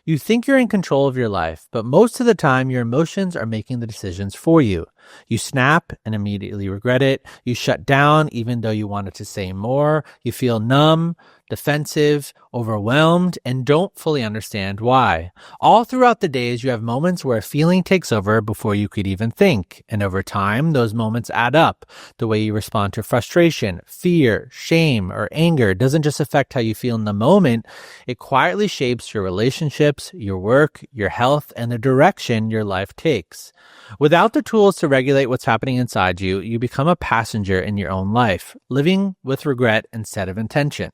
You think you're in control of your life, but most of the time your emotions are making the decisions for you. You snap and immediately regret it. You shut down even though you wanted to say more. You feel numb, defensive, overwhelmed, and don't fully understand why. All throughout the days, you have moments where a feeling takes over before you could even think. And over time, those moments add up. The way you respond to frustration, fear, shame, or anger doesn't just affect how you feel in the moment. It quietly shapes your relationships, your work, your health, and the direction your life takes. Without the tools to regulate what's happening inside you, you become a passenger in your own life, living with regret instead of intention.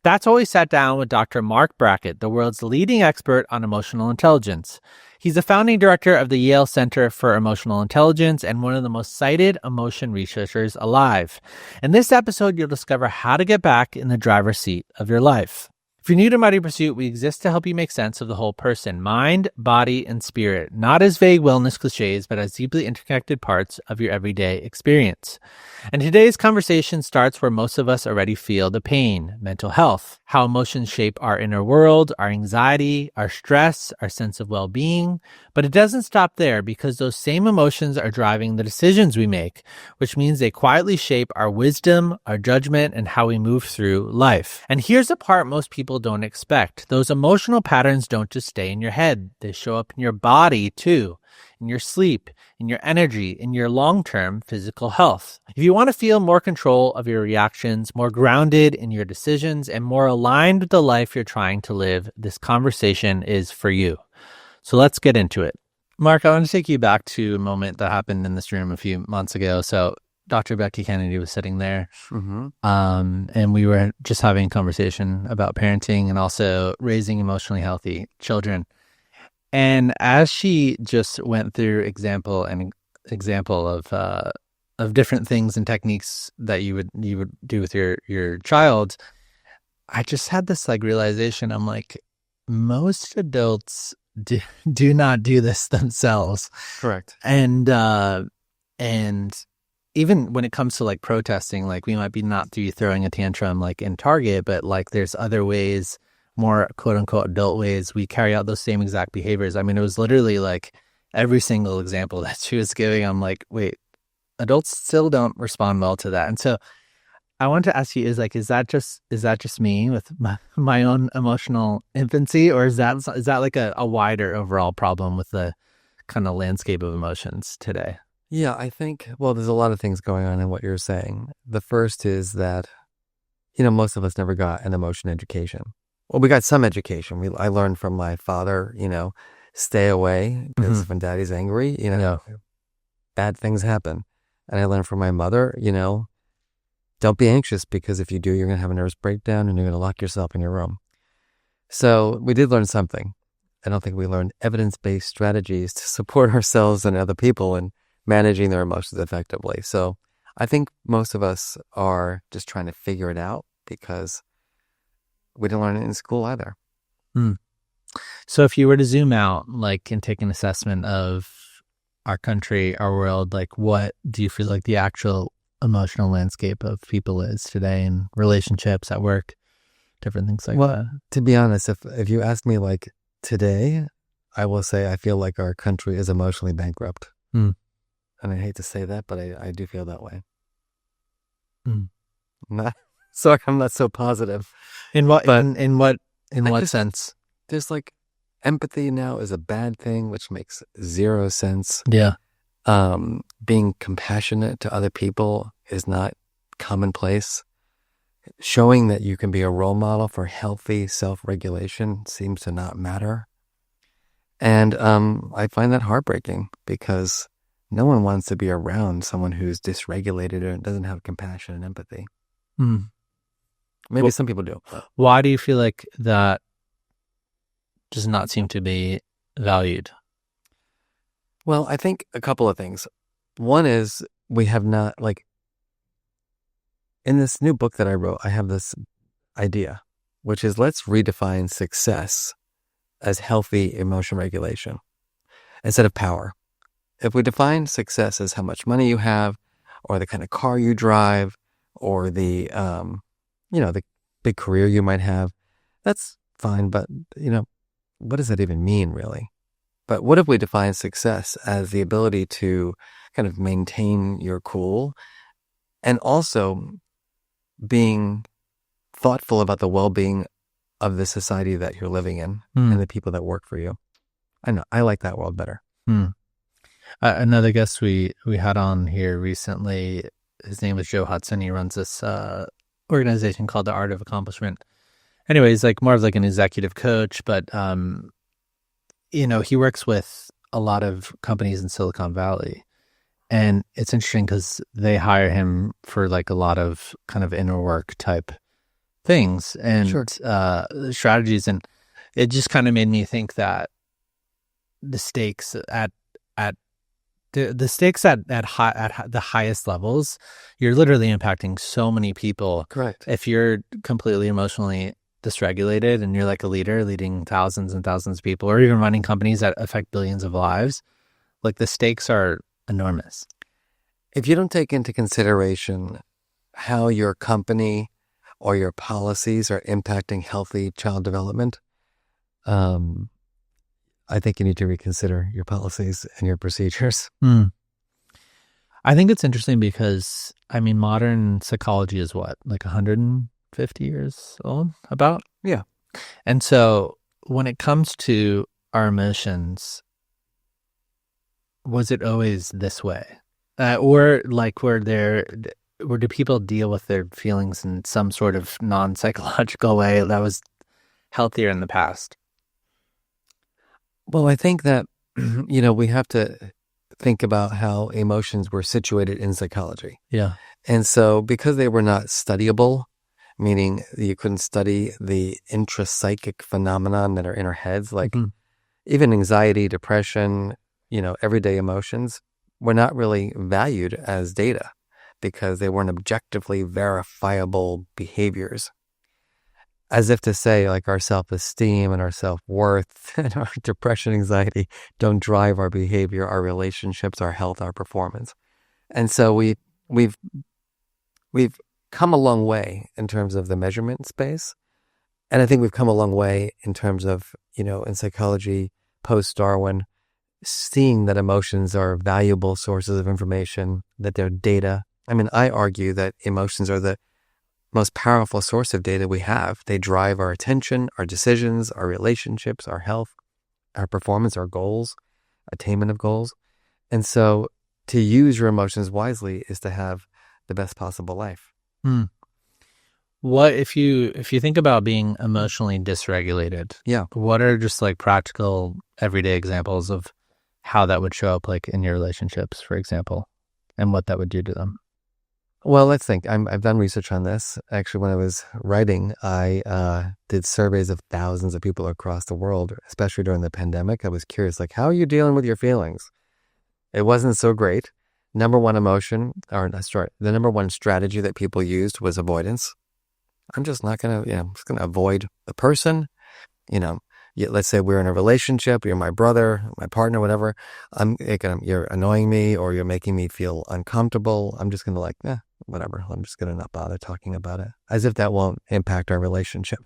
That's why we sat down with Dr. Marc Brackett, the world's leading expert on emotional intelligence. He's the founding director of the Yale Center for Emotional Intelligence and one of the most cited emotion researchers alive. In this episode, you'll discover how to get back in the driver's seat of your life. If you're new to Mighty Pursuit, we exist to help you make sense of the whole person, mind, body, and spirit, not as vague wellness cliches, but as deeply interconnected parts of your everyday experience. And today's conversation starts where most of us already feel the pain: mental health, how emotions shape our inner world, our anxiety, our stress, our sense of well-being. But it doesn't stop there, because those same emotions are driving the decisions we make, which means they quietly shape our wisdom, our judgment, and how we move through life. And here's the part most people don't expect. Those emotional patterns don't just stay in your head. They show up in your body too, in your sleep, in your energy, in your long-term physical health. If you want to feel more control of your reactions, more grounded in your decisions, and more aligned with the life you're trying to live, this conversation is for you. So let's get into it. Marc, I want to take you back to a moment that happened in this room a few months ago. So Dr. Becky Kennedy was sitting there, and we were just having a conversation about parenting and also raising emotionally healthy children. And as she just went through example of different things and techniques that you would do with your child, I just had this realization. I'm like, most adults do not do this themselves. Correct. And even when it comes to protesting, we might be not throwing a tantrum in Target, but there's other ways, more quote unquote adult ways, we carry out those same exact behaviors. I mean, it was literally every single example that she was giving. I'm like, wait, adults still don't respond well to that. And so I want to ask you, is that just me with my own emotional infancy, or is that a wider overall problem with the kind of landscape of emotions today? Yeah, I think, there's a lot of things going on in what you're saying. The first is that, most of us never got an emotion education. Well, we got some education. I learned from my father, stay away because when daddy's angry, bad things happen. And I learned from my mother, don't be anxious, because if you do, you're going to have a nervous breakdown and you're going to lock yourself in your room. So we did learn something. I don't think we learned evidence-based strategies to support ourselves and other people in managing their emotions effectively. So I think most of us are just trying to figure it out because we didn't learn it in school either. So if you were to zoom out, and take an assessment of our country, our world, what do you feel the actual emotional landscape of people is today, in relationships, at work, different things that? To be honest, if you ask me today, I will say I feel like our country is emotionally bankrupt. And I hate to say that, but I do feel that way. So I'm not so positive. In what sense? There's empathy now is a bad thing, which makes zero sense. Yeah. Being compassionate to other people is not commonplace. Showing that you can be a role model for healthy self-regulation seems to not matter. And I find that heartbreaking, because no one wants to be around someone who's dysregulated or doesn't have compassion and empathy. Maybe some people do. Why do you feel that does not seem to be valued? Well, I think a couple of things. One is we have not, in this new book that I wrote, I have this idea, which is let's redefine success as healthy emotion regulation instead of power. If we define success as how much money you have, or the kind of car you drive, or the, the big career you might have, that's fine. But, what does that even mean, really? But what if we define success as the ability to kind of maintain your cool and also being thoughtful about the well-being of the society that you're living in and the people that work for you? I know, I like that world better. Another guest we had on here recently, his name was Joe Hudson. He runs this organization called The Art of Accomplishment. Anyway, he's like more of like an executive coach, but he works with a lot of companies in Silicon Valley. And it's interesting because they hire him for like a lot of kind of inner work type things and strategies. And it just kind of made me think that the stakes at the highest levels, you're literally impacting so many people. Correct. If you're completely emotionally dysregulated and you're like a leader leading thousands and thousands of people, or even running companies that affect billions of lives, like the stakes are enormous. If you don't take into consideration how your company or your policies are impacting healthy child development, I think you need to reconsider your policies and your procedures. I think it's interesting because, I mean, modern psychology is what, like 150 years old, about? Yeah. And so when it comes to our emotions, was it always this way? Or like where do people deal with their feelings in some sort of non-psychological way that was healthier in the past? Well, I think that, we have to think about how emotions were situated in psychology. Yeah. And so because they were not studyable, meaning you couldn't study the intrapsychic phenomenon that are in our heads, like even anxiety, depression, everyday emotions were not really valued as data because they weren't objectively verifiable behaviors. As if to say, like, our self-esteem and our self-worth and our depression, anxiety don't drive our behavior, our relationships, our health, our performance. And so we've come a long way in terms of the measurement space. And I think we've come a long way in terms of, in psychology, post-Darwin, seeing that emotions are valuable sources of information, that they're data. I mean, I argue that emotions are the most powerful source of data we have. They drive our attention, our decisions, our relationships, our health, our performance, our goals, attainment of goals. And so to use your emotions wisely is to have the best possible life. What if you think about being emotionally dysregulated? Yeah. What are just like practical everyday examples of how that would show up, like in your relationships, for example, and what that would do to them? Well, let's think. I've done research on this. Actually, when I was writing, I did surveys of thousands of people across the world, especially during the pandemic. I was curious, like, how are you dealing with your feelings? It wasn't so great. The number one strategy that people used was avoidance. I'm just not going to, I'm just going to avoid the person. Let's say we're in a relationship, you're my brother, my partner, whatever. You're annoying me or you're making me feel uncomfortable. I'm just going to whatever. I'm just going to not bother talking about it, as if that won't impact our relationship.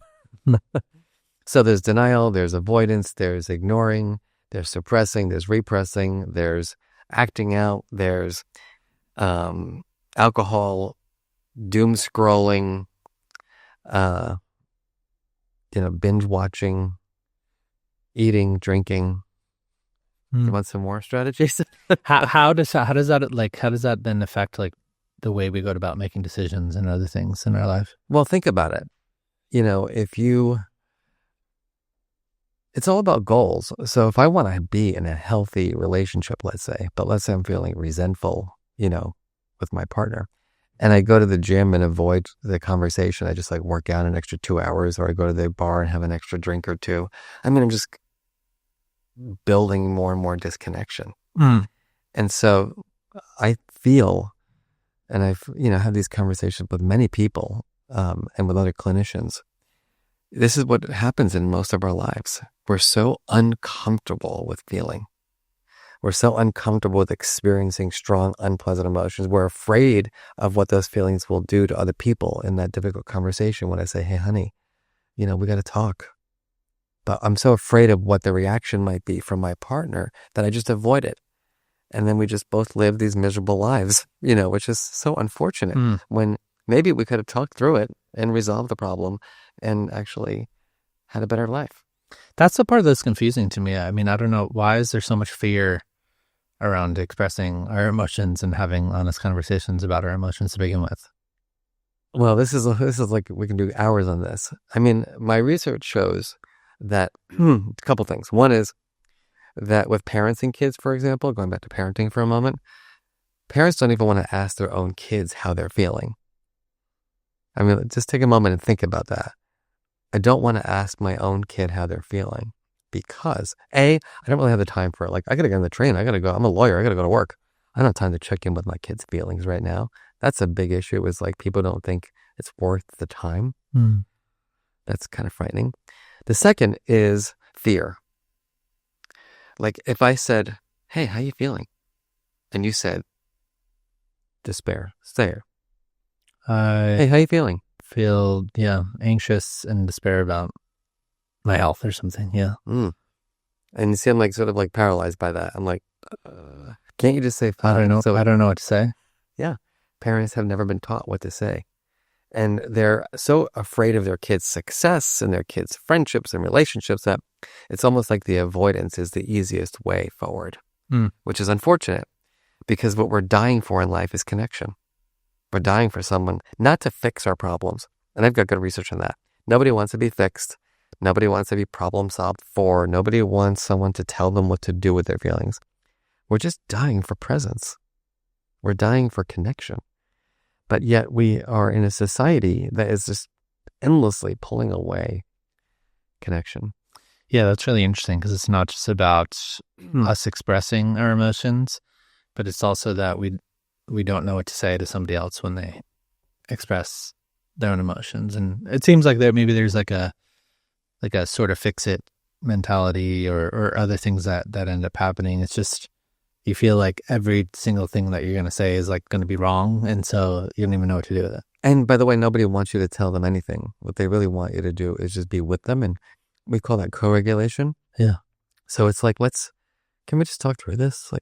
So there's denial, there's avoidance, there's ignoring, there's suppressing, there's repressing, there's acting out, there's alcohol, doom scrolling, binge watching, eating, drinking. You want some more strategies? How does that then affect like the way we go about making decisions and other things in our life? Well, think about it. It's all about goals. So if I want to be in a healthy relationship, let's say I'm feeling resentful, with my partner, and I go to the gym and avoid the conversation, I just work out an extra 2 hours, or I go to the bar and have an extra drink or two. I'm just building more and more disconnection. And so I feel, and I've, had these conversations with many people and with other clinicians. This is what happens in most of our lives. We're so uncomfortable with feeling. We're so uncomfortable with experiencing strong, unpleasant emotions. We're afraid of what those feelings will do to other people in that difficult conversation when I say, hey, honey, we got to talk. but I'm so afraid of what the reaction might be from my partner that I just avoid it. And then we just both live these miserable lives, which is so unfortunate when maybe we could have talked through it and resolved the problem and actually had a better life. That's the part that's confusing to me. I mean, I don't know. Why is there so much fear around expressing our emotions and having honest conversations about our emotions to begin with? Well, this is like, we can do hours on this. I mean, my research shows that a couple things. One is that with parents and kids, for example, going back to parenting for a moment, parents don't even want to ask their own kids how they're feeling. I mean, just take a moment and think about that. I don't want to ask my own kid how they're feeling because I don't really have the time for it. Like, I got to get on the train. I got to go. I'm a lawyer. I got to go to work. I don't have time to check in with my kids' feelings right now. That's a big issue, is like people don't think it's worth the time. That's kind of frightening. The second is fear. Like if I said, hey, how you feeling? And you said, despair, stare. Hey, how you feeling? Feel, anxious and despair about my health or something. Yeah. And you see, I'm like sort of like paralyzed by that. I'm like, can't you just say fine? I don't know. I don't know what to say. Yeah. Parents have never been taught what to say. And they're so afraid of their kids' success and their kids' friendships and relationships that it's almost like the avoidance is the easiest way forward, which is unfortunate because what we're dying for in life is connection. We're dying for someone not to fix our problems. And I've got good research on that. Nobody wants to be fixed. Nobody wants to be problem solved for. Nobody wants someone to tell them what to do with their feelings. We're just dying for presence. We're dying for connection. But yet we are in a society that is just endlessly pulling away connection. Yeah, that's really interesting because it's not just about us expressing our emotions, but it's also that we don't know what to say to somebody else when they express their own emotions. And it seems like maybe there's like a sort of fix it mentality or other things that end up happening. It's just, you feel like every single thing that you're going to say is like going to be wrong. And so you don't even know what to do with it. And by the way, nobody wants you to tell them anything. What they really want you to do is just be with them. And we call that co-regulation. Yeah. So it's like, can we just talk through this? Like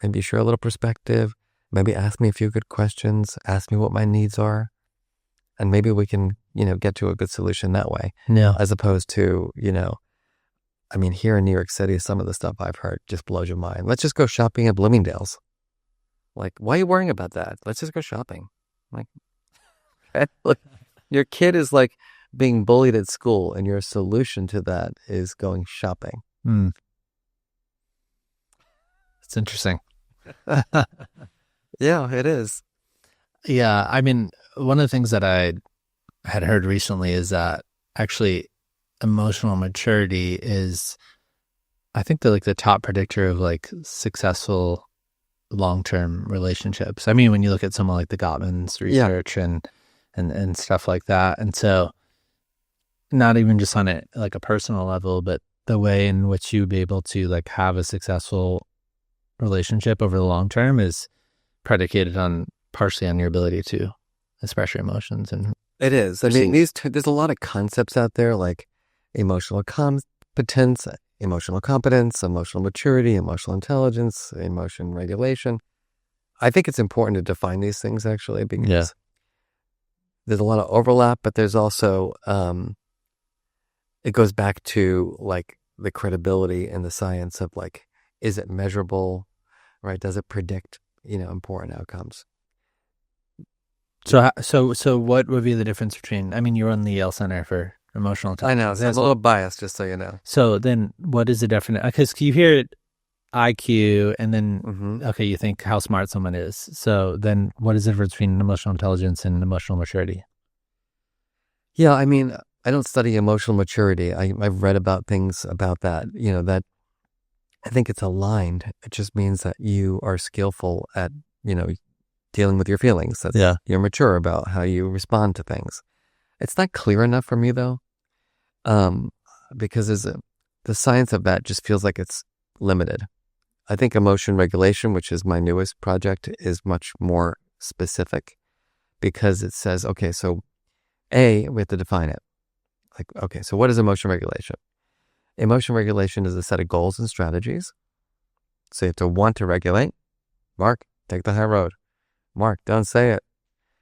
maybe share a little perspective, maybe ask me a few good questions, ask me what my needs are. And maybe we can, get to a good solution that way. Yeah. As opposed to, I mean, here in New York City, some of the stuff I've heard just blows your mind. Let's just go shopping at Bloomingdale's. Like, why are you worrying about that? Let's just go shopping. Like, look, your kid is like being bullied at school, and your solution to that is going shopping. It's interesting. Yeah, it is. Yeah, I mean, one of the things that I had heard recently is that actually emotional maturity is, I think, the top predictor of like successful long-term relationships. I mean, when you look at someone like the Gottman's research and stuff like that. And so not even just on it like a personal level, but the way in which you would be able to like have a successful relationship over the long term is predicated partially on your ability to express your emotions. And it is. I mean, there's a lot of concepts out there like emotional competence, emotional competence, emotional maturity, emotional intelligence, emotion regulation. I think it's important to define these things actually because there's a lot of overlap, but there's also, it goes back to like the credibility and the science of like, is it measurable, right? Does it predict, important outcomes? So what would be the difference between, I mean, you're on the Yale Center for Emotional Intelligence. I know, so I'm a little biased, just so you know. So then what is the definition? Because you hear it IQ and then, okay, you think how smart someone is. So then what is the difference between emotional intelligence and emotional maturity? Yeah, I mean, I don't study emotional maturity. I've read about things about that, that I think it's aligned. It just means that you are skillful at, dealing with your feelings. You're mature about how you respond to things. It's not clear enough for me though, because the science of that just feels like it's limited. I think emotion regulation, which is my newest project, is much more specific because it says, okay, so we have to define it. Like, okay, so what is emotion regulation? Emotion regulation is a set of goals and strategies. So you have to want to regulate. Mark, take the high road. Mark, don't say it.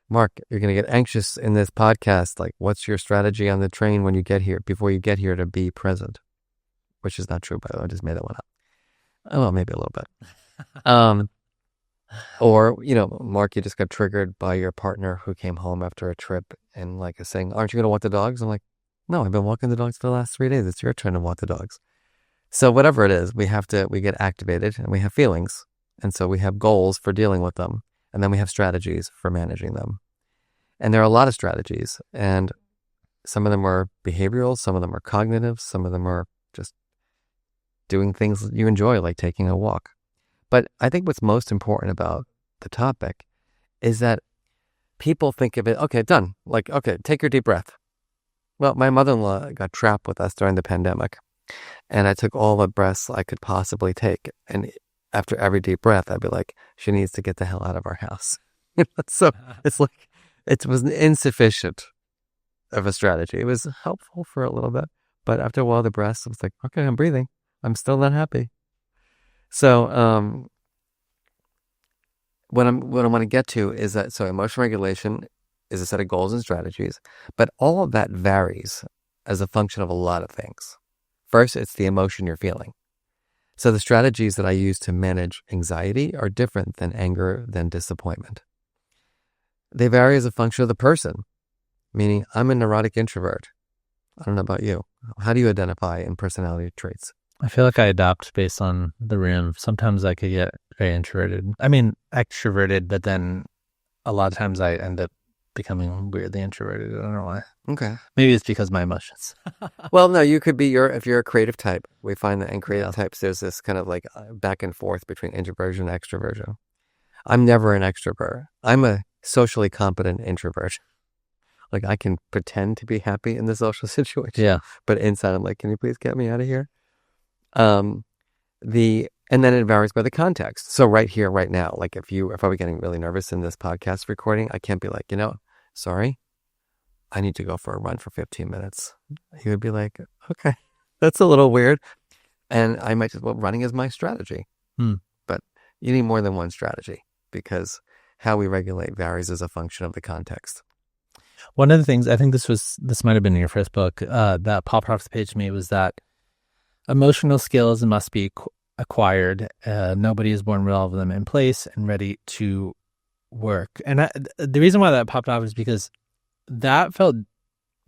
Mark, you're going to get anxious in this podcast. Like, what's your strategy on the train when you get here, before you get here, to be present? Which is not true, by the way. I just made that one up. Oh, well, maybe a little bit. Or, Mark, you just got triggered by your partner who came home after a trip and like is saying, aren't you going to walk the dogs? I'm like, no, I've been walking the dogs for the last 3 days. It's your turn to walk the dogs. So whatever it is, we get activated and we have feelings. And so we have goals for dealing with them. And then we have strategies for managing them. And there are a lot of strategies. And some of them are behavioral. Some of them are cognitive. Some of them are just doing things you enjoy, like taking a walk. But I think what's most important about the topic is that people think of it, okay, done. Like, okay, take your deep breath. Well, my mother-in-law got trapped with us during the pandemic. And I took all the breaths I could possibly take. And after every deep breath, I'd be like, she needs to get the hell out of our house. So it's like, it was insufficient of a strategy. It was helpful for a little bit. But after a while, the breaths, I was like, okay, I'm breathing. I'm still not happy. So what I want to get to is that, so emotion regulation is a set of goals and strategies, but all of that varies as a function of a lot of things. First, it's the emotion you're feeling. So the strategies that I use to manage anxiety are different than anger, than disappointment. They vary as a function of the person, meaning I'm a neurotic introvert. I don't know about you. How do you identify in personality traits? I feel like I adapt based on the room. Sometimes I could get very introverted. I mean, extroverted, but then a lot of times I end up becoming weirdly introverted. I don't know why. Okay. Maybe it's because of my emotions. Well, no, you could be if you're a creative type. We find that in creative types, there's this kind of like back and forth between introversion and extroversion. I'm never an extrovert. I'm a socially competent introvert. Like, I can pretend to be happy in the social situation. Yeah. But inside, I'm like, can you please get me out of here? And then it varies by the context. So right here, right now, like if I were getting really nervous in this podcast recording, I can't be like, sorry, I need to go for a run for 15 minutes. He would be like, okay, that's a little weird. And I might just, running is my strategy. But you need more than one strategy, because how we regulate varies as a function of the context. One of the things, I think this might have been in your first book, that popped off the page to me, was that emotional skills must be acquired. Nobody is born with all of them in place and ready to work. And the reason why that popped off is because that felt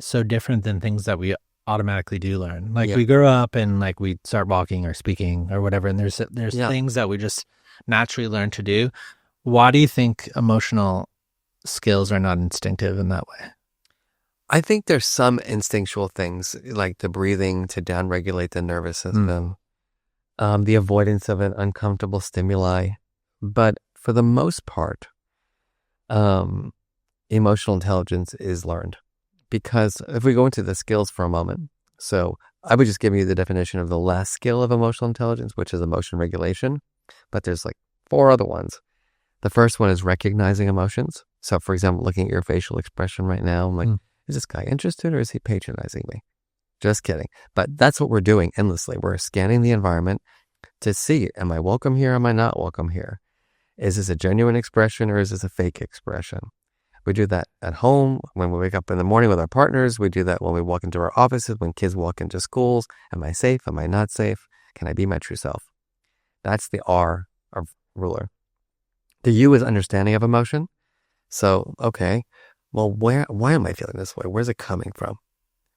so different than things that we automatically do learn. Like, we grow up and like we start walking or speaking or whatever, and there's things that we just naturally learn to do. Why do you think emotional skills are not instinctive in that way? I think there's some instinctual things, like the breathing to downregulate the nervous system, the avoidance of an uncomfortable stimuli. But for the most part, emotional intelligence is learned. Because if we go into the skills for a moment, so I would just give you the definition of the last skill of emotional intelligence, which is emotion regulation. But there's like 4 other ones. The first one is recognizing emotions. So for example, looking at your facial expression right now, I'm like, is this guy interested or is he patronizing me? Just kidding. But that's what we're doing endlessly. We're scanning the environment to see, am I welcome here? Am I not welcome here? Is this a genuine expression or is this a fake expression? We do that at home, when we wake up in the morning with our partners. We do that when we walk into our offices, when kids walk into schools. Am I safe? Am I not safe? Can I be my true self? That's the R of ruler. The U is understanding of emotion. So, okay, well, why am I feeling this way? Where's it coming from?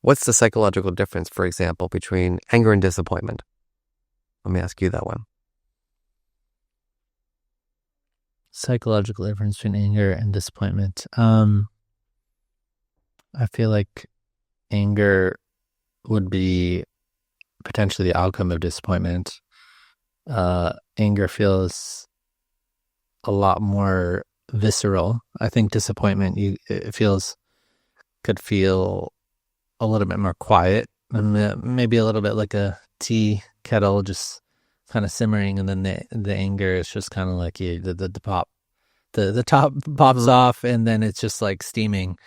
What's the psychological difference, for example, between anger and disappointment? Let me ask you that one. Psychological difference between anger and disappointment. I feel like anger would be potentially the outcome of disappointment. Anger feels a lot more visceral. I think disappointment, could feel a little bit more quiet, and maybe a little bit like a tea kettle just kind of simmering, and then the anger is just kind of like the top pops off, and then it's just like steaming.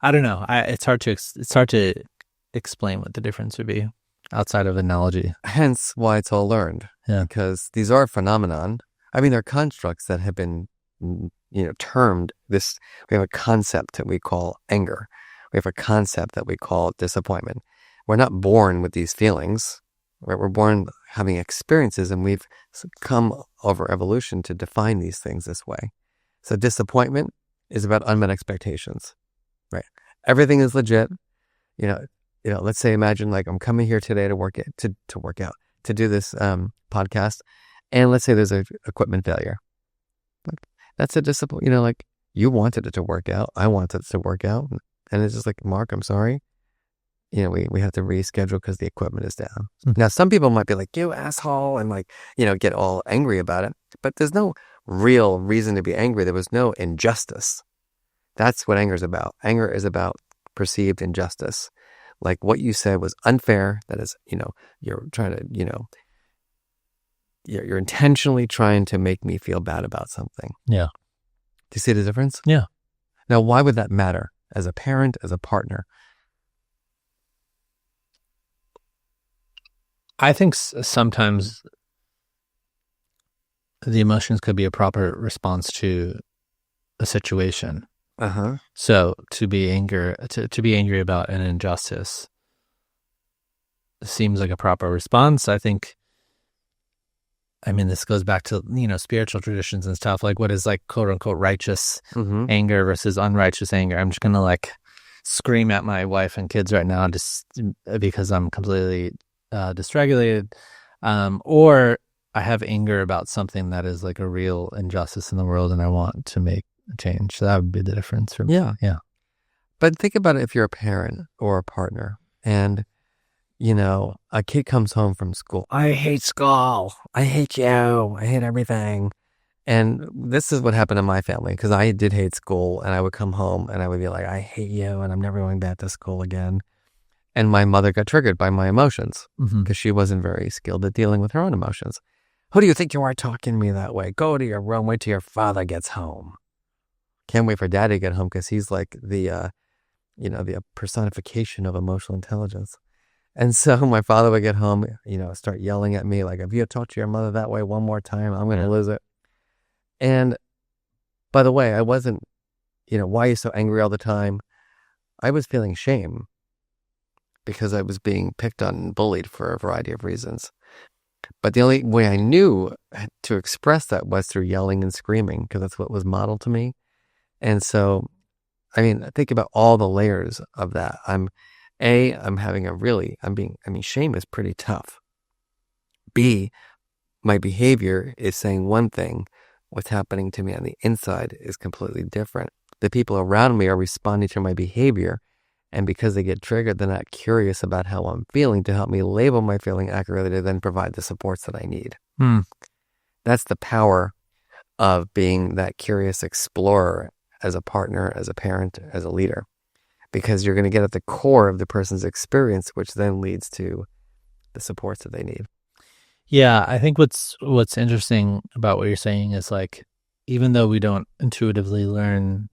I don't know. It's hard to explain what the difference would be. outside of analogy. Hence why it's all learned. Yeah. Because these are phenomenon. I mean, they're constructs that have been, termed this. We have a concept that we call anger. We have a concept that we call disappointment. We're not born with these feelings, right? We're born having experiences, and we've come over evolution to define these things this way. So disappointment is about unmet expectations, right? Everything is legit. Let's say, imagine like I'm coming here today to work out, to do this podcast, and let's say there's an equipment failure. That's a disappointment. Like you wanted it to work out, I wanted it to work out, and it's just like, Mark, I'm sorry. We have to reschedule because the equipment is down. Now, some people might be like, you asshole, and like, get all angry about it. But there's no real reason to be angry. There was no injustice. That's what anger is about. Anger is about perceived injustice. Like what you said was unfair. That is, you're trying to, you're intentionally trying to make me feel bad about something. Yeah. Do you see the difference? Yeah. Now, why would that matter as a parent, as a partner? I think sometimes the emotions could be a proper response to a situation. So to be angry about an injustice seems like a proper response. I think, this goes back to, spiritual traditions and stuff, like what is like quote unquote righteous anger versus unrighteous anger. I'm just going to like scream at my wife and kids right now just because I'm completely dysregulated, or I have anger about something that is like a real injustice in the world and I want to make a change. So that would be the difference for me. Yeah. But think about it if you're a parent or a partner and, a kid comes home from school. I hate school. I hate you. I hate everything. And this is what happened in my family, because I did hate school, and I would come home and I would be like, I hate you and I'm never going back to school again. And my mother got triggered by my emotions because she wasn't very skilled at dealing with her own emotions. Who do you think you are talking to me that way? Go to your room. Wait till your father gets home. Can't wait for daddy to get home because he's like the personification of emotional intelligence. And so my father would get home, start yelling at me like, if you talk to your mother that way one more time, I'm going to lose it. And by the way, I wasn't, why are you so angry all the time? I was feeling shame because I was being picked on and bullied for a variety of reasons. But the only way I knew to express that was through yelling and screaming, because that's what was modeled to me. And so, think about all the layers of that. Shame is pretty tough. B, my behavior is saying one thing. What's happening to me on the inside is completely different. The people around me are responding to my behavior. And because they get triggered, they're not curious about how I'm feeling to help me label my feeling accurately to then provide the supports that I need. That's the power of being that curious explorer as a partner, as a parent, as a leader. Because you're going to get at the core of the person's experience, which then leads to the supports that they need. Yeah, I think what's interesting about what you're saying is like, even though we don't intuitively learn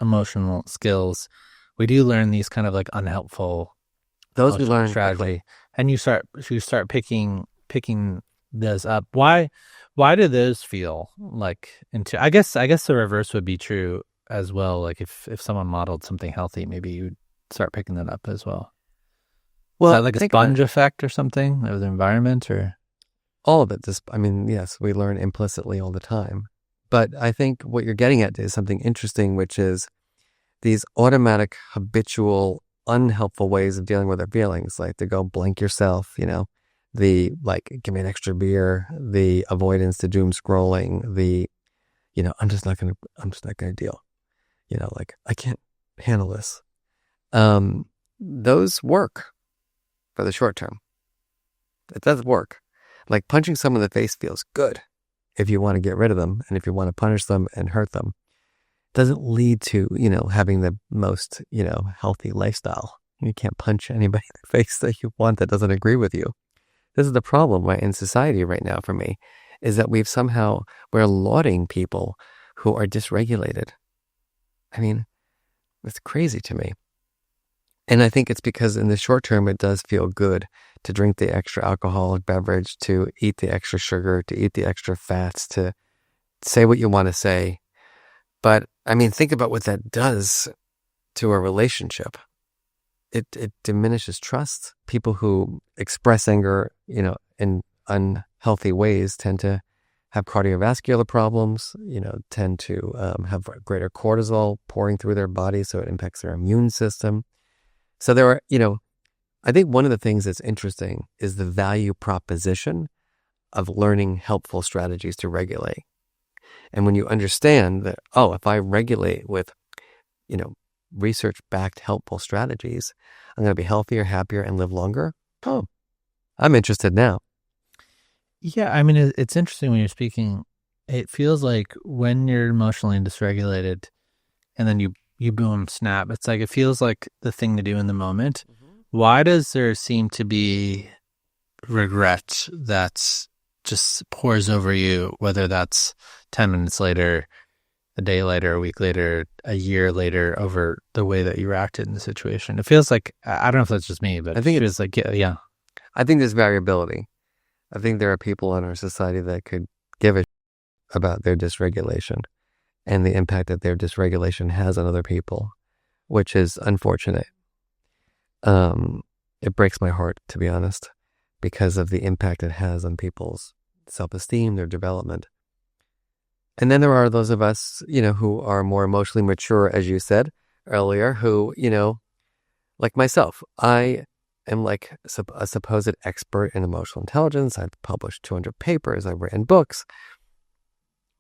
emotional skills, we do learn these kind of like unhelpful those we learn strategy, quickly. And you start picking those up. Why do those feel like I guess the reverse would be true as well. Like if someone modeled something healthy, maybe you'd start picking that up as well. Well, is that like a sponge effect or something of the environment, or all of it? Yes, we learn implicitly all the time. But I think what you're getting at is something interesting, which is these automatic, habitual, unhelpful ways of dealing with our feelings, like to go blank yourself, the like, give me an extra beer, the avoidance to doom scrolling, the, I'm just not going to deal, like I can't handle this. Those work for the short term. It does work. Like punching someone in the face feels good if you want to get rid of them, and if you want to punish them and hurt them. Doesn't lead to, having the most, healthy lifestyle. You can't punch anybody in the face that you want that doesn't agree with you. This is the problem in society right now for me, is that we're lauding people who are dysregulated. It's crazy to me. And I think it's because in the short term, it does feel good to drink the extra alcoholic beverage, to eat the extra sugar, to eat the extra fats, to say what you want to say. But I mean, think about what that does to a relationship. It diminishes trust. People who express anger, in unhealthy ways tend to have cardiovascular problems, tend to have greater cortisol pouring through their body, so it impacts their immune system. So there are, I think one of the things that's interesting is the value proposition of learning helpful strategies to regulate. And when you understand that, if I regulate with, research-backed helpful strategies, I'm going to be healthier, happier, and live longer. Oh, I'm interested now. Yeah, I mean, it's interesting when you're speaking. It feels like when you're emotionally dysregulated and then you boom, snap, it's like it feels like the thing to do in the moment. Mm-hmm. Why does there seem to be regret that just pours over you, whether that's 10 minutes later, a day later, a week later, a year later, over the way that you reacted in the situation? It feels like, I don't know if that's just me, but I think it is like, yeah. I think there's variability. I think there are people in our society that could give a about their dysregulation and the impact that their dysregulation has on other people, which is unfortunate. It breaks my heart, to be honest, because of the impact it has on people's self-esteem, their development. And then there are those of us, who are more emotionally mature, as you said earlier, who, like myself, I am like a supposed expert in emotional intelligence. I've published 200 papers. I've written books.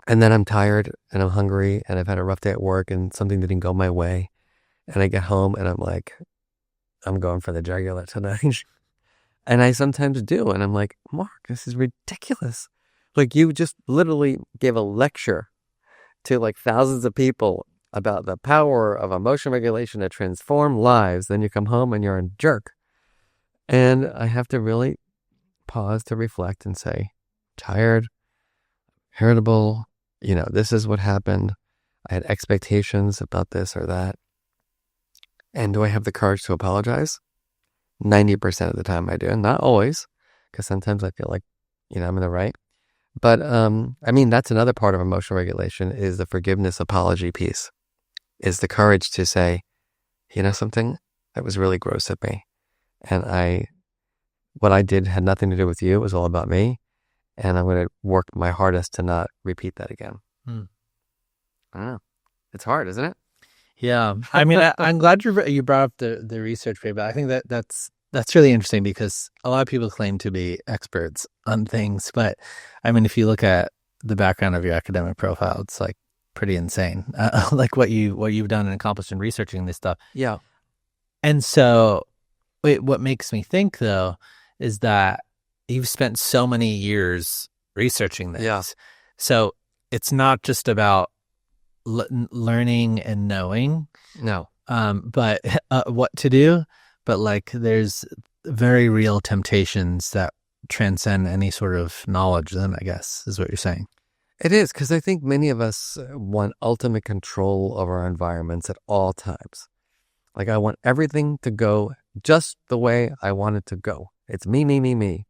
And then I'm tired and I'm hungry and I've had a rough day at work and something didn't go my way. And I get home and I'm like, I'm going for the jugular tonight. And I sometimes do. And I'm like, Mark, this is ridiculous. Like, you just literally gave a lecture to like thousands of people about the power of emotion regulation to transform lives. Then you come home and you're a jerk. And I have to really pause to reflect and say, tired, irritable, this is what happened. I had expectations about this or that. And do I have the courage to apologize? 90% of the time I do. Not always, because sometimes I feel like, I'm in the right. But, that's another part of emotional regulation is the forgiveness apology piece, is the courage to say, something that was really gross at me. And what I did had nothing to do with you. It was all about me. And I'm going to work my hardest to not repeat that again. I don't know. It's hard, isn't it? Yeah. I mean, I'm glad you brought up the research paper. I think that's really interesting because a lot of people claim to be experts on things. But I mean, if you look at the background of your academic profile, it's like pretty insane, like what you've done and accomplished in researching this stuff. Yeah. And so what makes me think, though, is that you've spent so many years researching this. Yeah. So it's not just about learning and knowing. No. But what to do. But like there's very real temptations that transcend any sort of knowledge, then, I guess, is what you're saying. It is, because I think many of us want ultimate control of our environments at all times. Like, I want everything to go just the way I want it to go. It's me, me, me, me.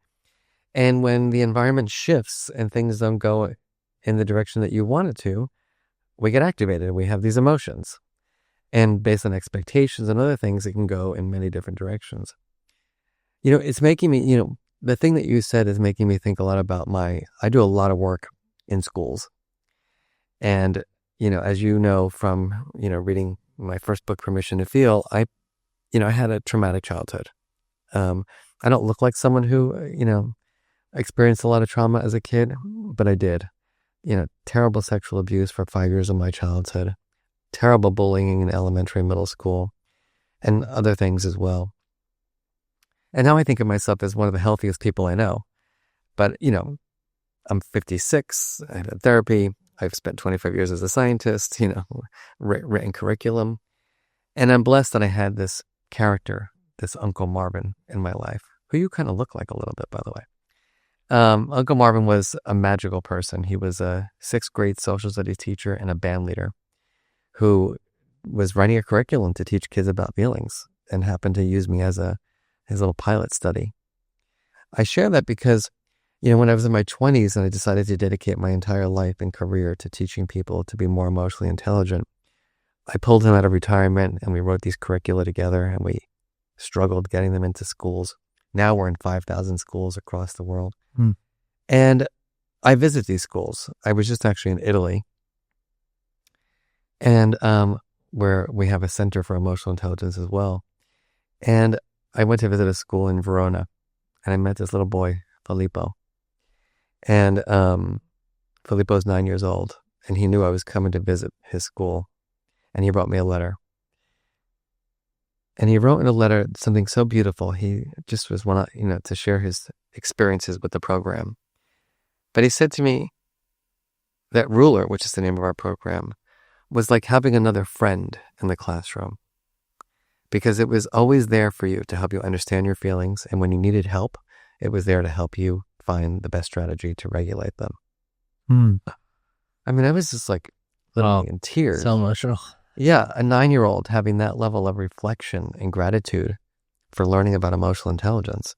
And when the environment shifts and things don't go in the direction that you want it to, we get activated. We have these emotions. And based on expectations and other things, it can go in many different directions. It's making me, the thing that you said is making me think a lot about I do a lot of work in schools. And, as you know from, reading my first book, Permission to Feel, I had a traumatic childhood. I don't look like someone who, experienced a lot of trauma as a kid, but I did. Terrible sexual abuse for 5 years of my childhood, terrible bullying in elementary and middle school, and other things as well. And now I think of myself as one of the healthiest people I know. But, I'm 56, I had therapy, I've spent 25 years as a scientist, written curriculum. And I'm blessed that I had this character, this Uncle Marvin in my life, who you kind of look like a little bit, by the way. Uncle Marvin was a magical person. He was a 6th grade social studies teacher and a band leader who was writing a curriculum to teach kids about feelings. and happened to use me as his little pilot study. I share that because, when I was in my 20s and I decided to dedicate my entire life and career to teaching people to be more emotionally intelligent, I pulled him out of retirement and we wrote these curricula together and we struggled getting them into schools. Now we're in 5,000 schools across the world. And I visit these schools. I was just actually in Italy, and where we have a center for emotional intelligence as well. And I went to visit a school in Verona, and I met this little boy, Filippo. And Filippo's 9 years old, and he knew I was coming to visit his school, and he wrote me a letter. And he wrote in a letter something so beautiful. He just was to share his experiences with the program. But he said to me that Ruler, which is the name of our program, was like having another friend in the classroom, because it was always there for you to help you understand your feelings. And when you needed help, it was there to help you find the best strategy to regulate them. I mean, I was just like literally in tears. So emotional. Yeah, a 9-year-old having that level of reflection and gratitude for learning about emotional intelligence.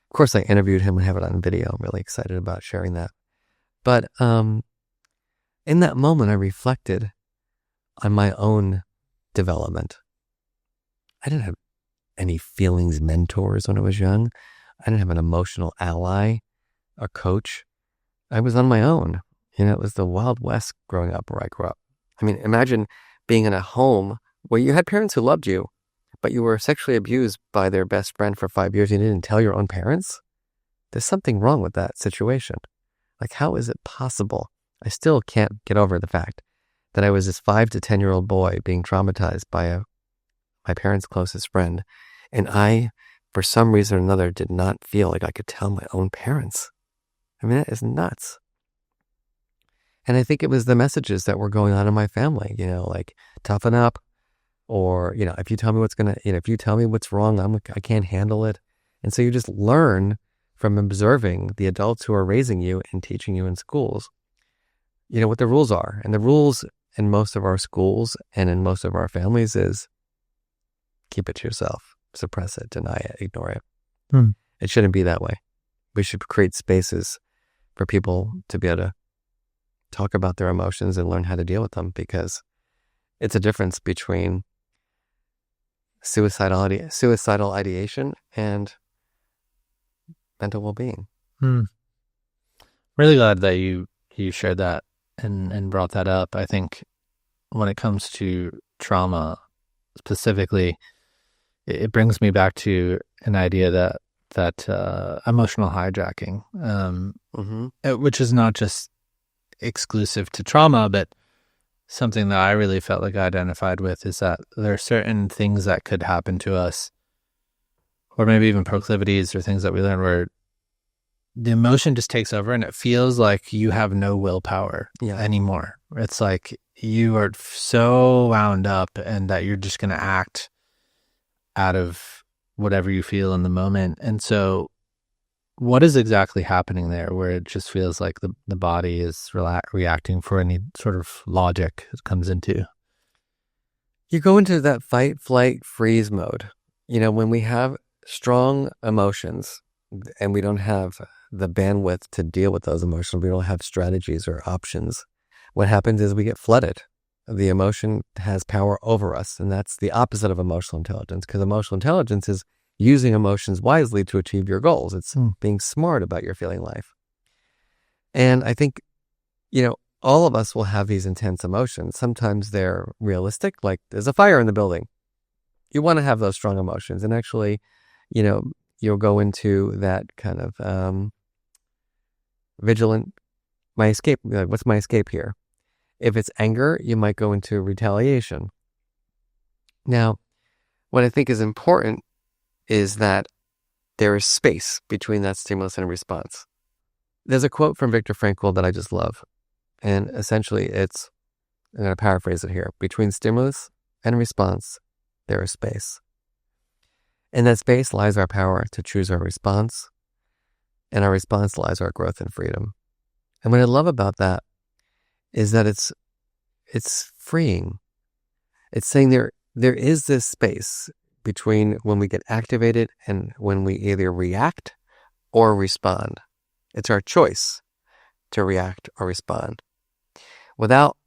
Of course, I interviewed him and have it on video. I'm really excited about sharing that. But in that moment, I reflected on my own development. I didn't have any feelings mentors when I was young. I didn't have an emotional ally, a coach. I was on my own. It was the Wild West growing up where I grew up. I mean, imagine being in a home where you had parents who loved you, but you were sexually abused by their best friend for 5 years. You didn't tell your own parents. There's something wrong with that situation. Like, how is it possible? I still can't get over the fact that I was this 5 to 10-year-old boy being traumatized by my parents' closest friend. And I, for some reason or another, did not feel like I could tell my own parents. I mean, that is nuts. And I think it was the messages that were going on in my family, like toughen up, or, if you tell me if you tell me what's wrong, I can't handle it. And so you just learn from observing the adults who are raising you and teaching you in schools, what the rules are. And the rules in most of our schools and in most of our families is keep it to yourself, suppress it, deny it, ignore it. It shouldn't be that way. We should create spaces for people to be able to talk about their emotions and learn how to deal with them, because it's a difference between suicidal ideation and mental well-being. Really glad that you shared that and brought that up. I think when it comes to trauma specifically, it brings me back to an idea that emotional hijacking, which is not just exclusive to trauma, but something that I really felt like I identified with, is that there are certain things that could happen to us, or maybe even proclivities or things that we learn, where the emotion just takes over and it feels like you have no willpower anymore. It's like you are so wound up and that you're just going to act out of whatever you feel in the moment. And so what is exactly happening there where it just feels like the body is reacting for any sort of logic it comes into? You go into that fight, flight, freeze mode. When we have strong emotions and we don't have the bandwidth to deal with those emotions, we don't have strategies or options, what happens is we get flooded. The emotion has power over us, and that's the opposite of emotional intelligence, because emotional intelligence is using emotions wisely to achieve your goals. It's being smart about your feeling life. And I think, all of us will have these intense emotions. Sometimes they're realistic, like there's a fire in the building. You want to have those strong emotions. And actually, you'll go into that kind of vigilant, my escape, like, what's my escape here? If it's anger, you might go into retaliation. Now, what I think is important is that there is space between that stimulus and response. There's a quote from Viktor Frankl that I just love. And essentially I'm going to paraphrase it here. Between stimulus and response, there is space. In that space lies our power to choose our response. And our response lies our growth and freedom. And what I love about that is that it's freeing. It's saying there there is this space between when we get activated and when we either react or respond. It's our choice to react or respond. Without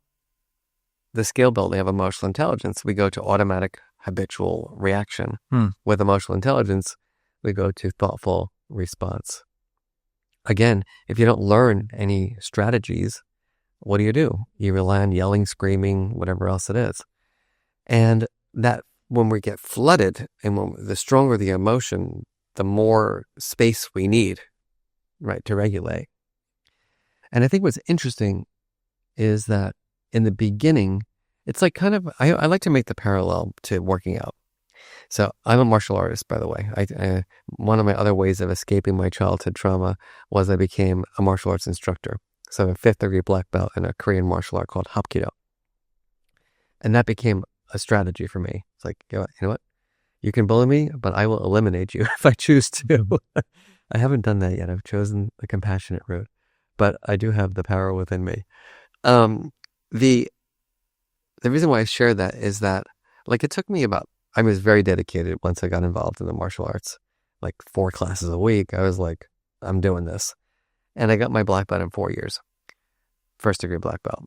the skill building of emotional intelligence, we go to automatic habitual reaction. With emotional intelligence, we go to thoughtful response. Again, if you don't learn any strategies, what do? You rely on yelling, screaming, whatever else it is. And that when we get flooded, and the stronger the emotion, the more space we need, right, to regulate. And I think what's interesting is that in the beginning, it's like kind of, I like to make the parallel to working out. So I'm a martial artist, by the way. One of my other ways of escaping my childhood trauma was I became a martial arts instructor. So I'm a 5th degree black belt in a Korean martial art called Hapkido. And that became a strategy for me. It's like, you know what? You can bully me, but I will eliminate you if I choose to. I haven't done that yet. I've chosen the compassionate route, but I do have the power within me. The reason why I share that is that, like, it took me I was very dedicated once I got involved in the martial arts, like 4 classes a week. I was like, I'm doing this. And I got my black belt in 4 years, 1st degree black belt.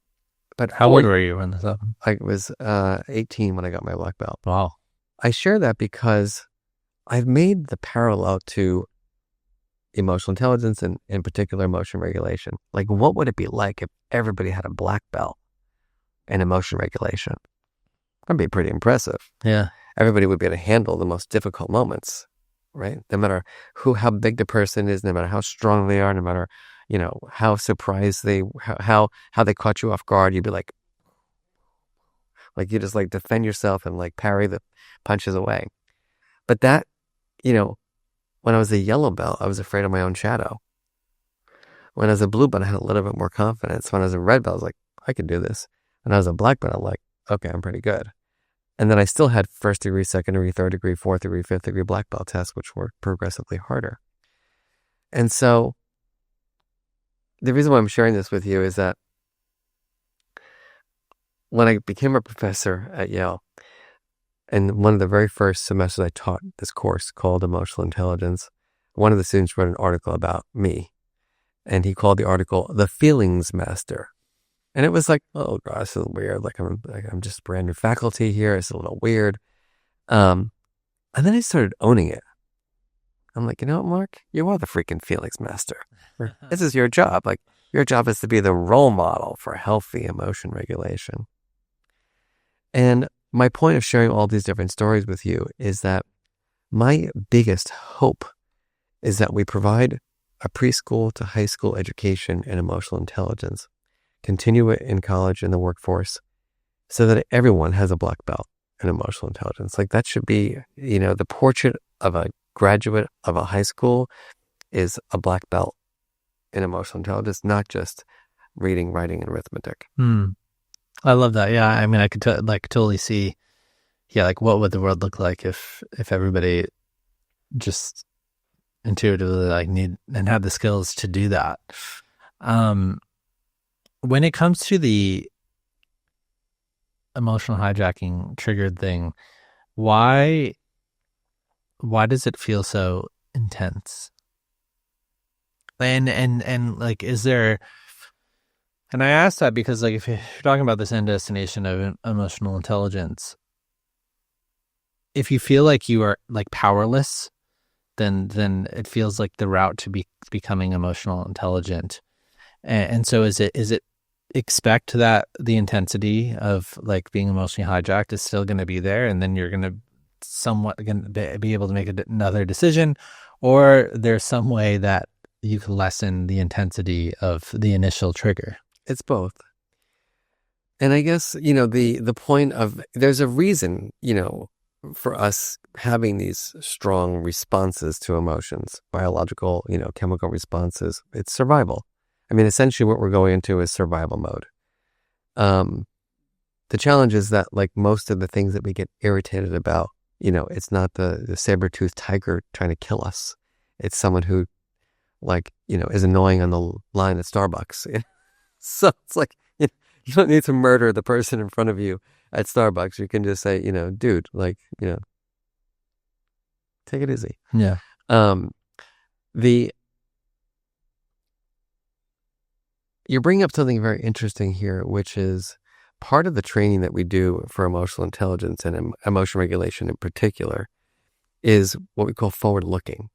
But how old were you when this happened? I was 18 when I got my black belt. Wow. I share that because I've made the parallel to emotional intelligence and in particular emotion regulation. Like, what would it be like if everybody had a black belt in emotion regulation? That'd be pretty impressive. Yeah. Everybody would be able to handle the most difficult moments, right? No matter how big the person is, no matter how strong they are, no matter, how surprised how they caught you off guard, you'd be like you just like defend yourself and like parry the punches away. But that, when I was a yellow belt, I was afraid of my own shadow. When I was a blue belt, I had a little bit more confidence. When I was a red belt, I was like, I can do this. When I was a black belt, I'm like, okay, I'm pretty good. And then I still had 1st degree, 2nd degree, 3rd degree, 4th degree, 5th degree black belt tests, which were progressively harder. And so the reason why I'm sharing this with you is that when I became a professor at Yale, and one of the very first semesters I taught this course called Emotional Intelligence, one of the students wrote an article about me, and he called the article "The Feelings Master." And it was like, oh gosh, this is weird. Like I'm just brand new faculty here. It's a little weird. And then I started owning it. I'm like, you know what, Mark? You are the freaking feelings master. This is your job. Like, your job is to be the role model for healthy emotion regulation. And my point of sharing all these different stories with you is that my biggest hope is that we provide a preschool to high school education in emotional intelligence, continue it in college and the workforce, so that everyone has a black belt in emotional intelligence. Like, that should be, the portrait of a graduate of a high school is a black belt in emotional intelligence, not just reading, writing, and arithmetic. I love that. Yeah, I mean, I could totally see, like what would the world look like if everybody just intuitively need and had the skills to do that. When it comes to the emotional hijacking triggered thing, why does it feel so intense? And like, is there? And I ask that because, like, if you're talking about this end destination of emotional intelligence, if you feel like you are like powerless, then it feels like the route to becoming emotional intelligent. And so is it expect that the intensity of like being emotionally hijacked is still going to be there, and then you're going to somewhat be able to make another decision, or there's some way that you can lessen the intensity of the initial trigger? It's both. And I guess, the point of, there's a reason, for us having these strong responses to emotions, biological, chemical responses. It's survival. I mean, essentially what we're going into is survival mode. The challenge is that, like, most of the things that we get irritated about, it's not the saber-toothed tiger trying to kill us. It's someone who, like, is annoying on the line at Starbucks. So it's like, You don't need to murder the person in front of you at Starbucks. You can just say, dude, like, take it easy. Yeah. You're bringing up something very interesting here, which is part of the training that we do for emotional intelligence and emotion regulation in particular is what we call forward looking.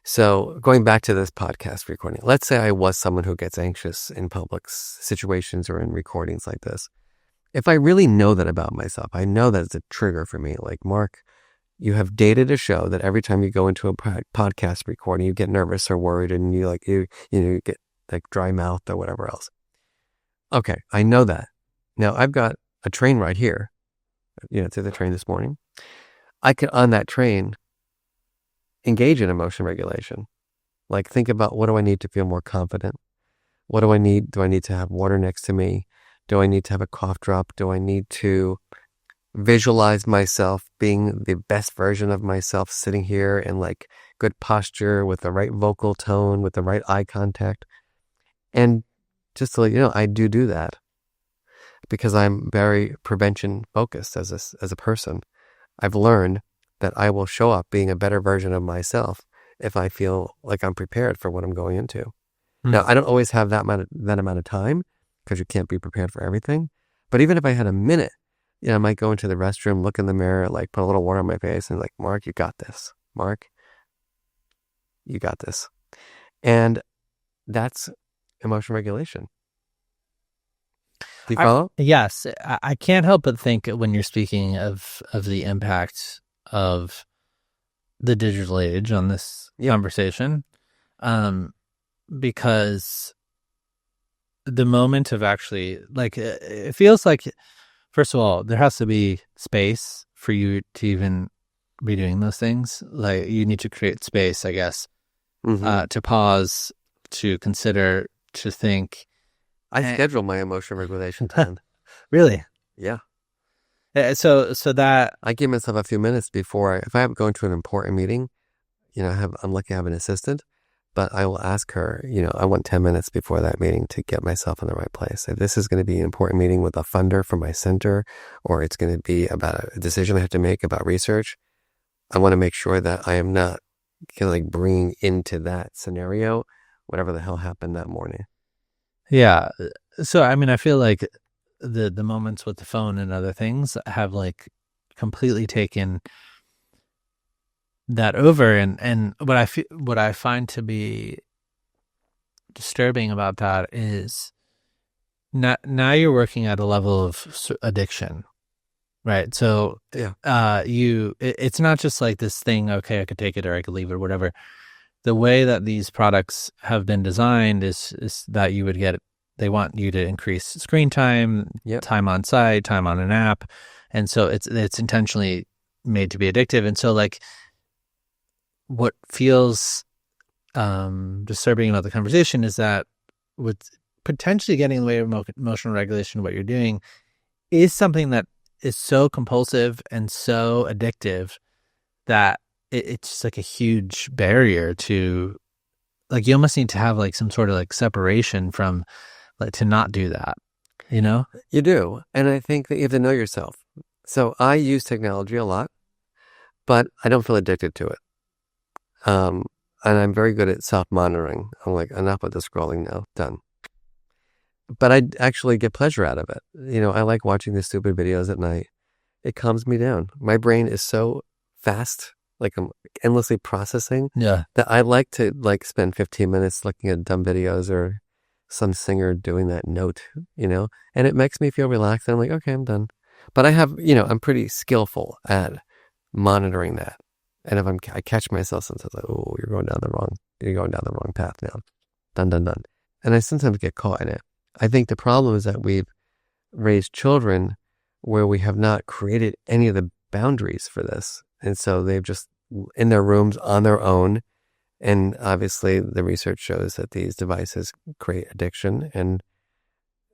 So going back to this podcast recording, let's say I was someone who gets anxious in public situations or in recordings like this. If I really know that about myself, I know that it's a trigger for me. Like, Mark, you have data to show that every time you go into a podcast recording, you get nervous or worried, and you get like dry mouth or whatever else. Okay, I know that. Now I've got a train right here. To the train this morning. I could, on that train, engage in emotion regulation. Like, think about, what do I need to feel more confident? What do I need? Do I need to have water next to me? Do I need to have a cough drop? Do I need to visualize myself being the best version of myself, sitting here in like good posture with the right vocal tone, with the right eye contact? And just to let you know, I do that because I'm very prevention focused as a person. I've learned that I will show up being a better version of myself if I feel like I'm prepared for what I'm going into. Now, I don't always have that amount of time, because you can't be prepared for everything. But even if I had a minute, I might go into the restroom, look in the mirror, like put a little water on my face and like, Mark, you got this. Mark, you got this. And that's emotion regulation. Do you follow? Yes. I can't help but think, when you're speaking of the impact of the digital age on this conversation, because the moment of actually, like, it feels like, first of all, there has to be space for you to even be doing those things. Like, you need to create space, I guess, to pause, to consider, to think. I schedule my emotion regulation time. Really? Yeah. So that I give myself a few minutes before if I'm going to an important meeting, I'm lucky I have an assistant, but I will ask her, I want 10 minutes before that meeting to get myself in the right place. If this is going to be an important meeting with a funder for my center, or it's going to be about a decision I have to make about research, I want to make sure that I am not like bringing into that scenario whatever the hell happened that morning. Yeah. So, I mean, I feel like the moments with the phone and other things have like completely taken that over. And what I find to be disturbing about that is now you're working at a level of addiction, right? So, it's not just like this thing, okay, I could take it or I could leave it or whatever. The way that these products have been designed is that they want you to increase screen time, time on site, time on an app. And so it's intentionally made to be addictive. And so, like, what feels disturbing about the conversation is that with potentially getting in the way of emotional regulation, what you're doing is something that is so compulsive and so addictive that it's just like a huge barrier to, like, you almost need to have like some sort of like separation from, like, to not do that, You do. And I think that you have to know yourself. So I use technology a lot, but I don't feel addicted to it. And I'm very good at self-monitoring. I'm like, enough with the scrolling now, done. But I actually get pleasure out of it. I like watching the stupid videos at night. It calms me down. My brain is so fast, like I'm endlessly processing, that I like to like spend 15 minutes looking at dumb videos or some singer doing that note, and it makes me feel relaxed. And I'm like, okay, I'm done. But I have, I'm pretty skillful at monitoring that. And if I catch myself sometimes like, oh, you're going down the wrong path now. Done. And I sometimes get caught in it. I think the problem is that we've raised children where we have not created any of the boundaries for this. And so they've just in their rooms on their own. And obviously the research shows that these devices create addiction and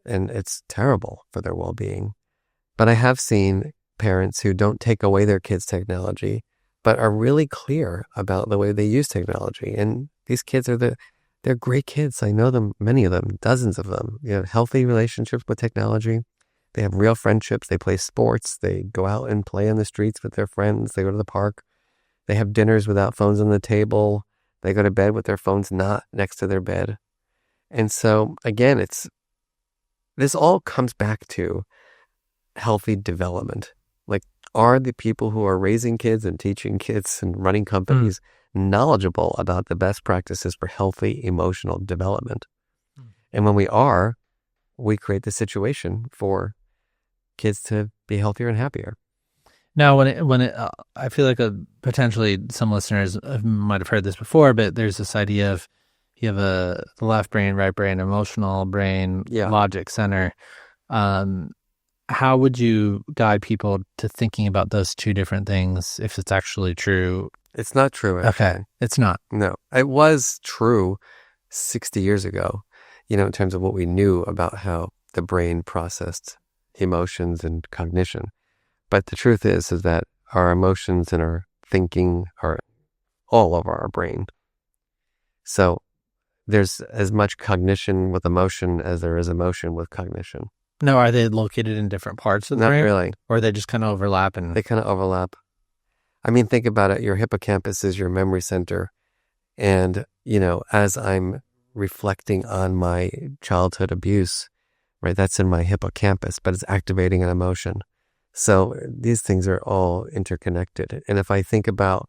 it's terrible for their well-being. But I have seen parents who don't take away their kids' technology, but are really clear about the way they use technology. And these kids are They're great kids. I know them, many of them, dozens of them. You have healthy relationships with technology. They have real friendships. They play sports. They go out and play on the streets with their friends. They go to the park. They have dinners without phones on the table. They go to bed with their phones not next to their bed. And so, again, this all comes back to healthy development. Like, are the people who are raising kids and teaching kids and running companies knowledgeable about the best practices for healthy emotional development? And when we are, we create the situation for kids to be healthier and happier. Now, I feel like potentially some listeners might have heard this before, but there's this idea of you have the left brain, right brain, emotional brain, logic center. How would you guide people to thinking about those two different things if it's actually true? It's not true. Actually. Okay, it's not. No, it was true 60 years ago, in terms of what we knew about how the brain processed emotions and cognition. But the truth is that our emotions and our thinking are all over our brain. So there's as much cognition with emotion as there is emotion with cognition. Now, are they located in different parts of the brain? Not really. Or they just kind of overlap? They kind of overlap. I mean, think about it. Your hippocampus is your memory center. And, as I'm reflecting on my childhood abuse, right, that's in my hippocampus, but it's activating an emotion. So these things are all interconnected. And if I think about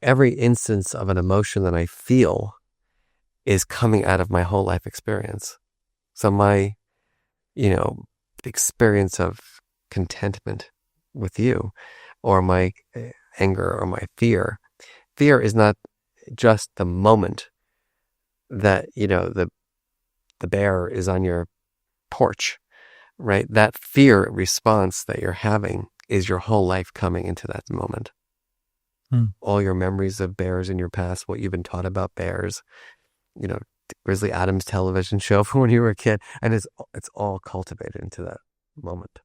every instance of an emotion that I feel is coming out of my whole life experience. So my, experience of contentment with you, or my anger, or my fear. Fear is not just the moment that, the bear is on your porch. Right? That fear response that you're having is your whole life coming into that moment. All your memories of bears in your past, what you've been taught about bears, Grizzly Adams television show from when you were a kid, and it's all cultivated into that moment.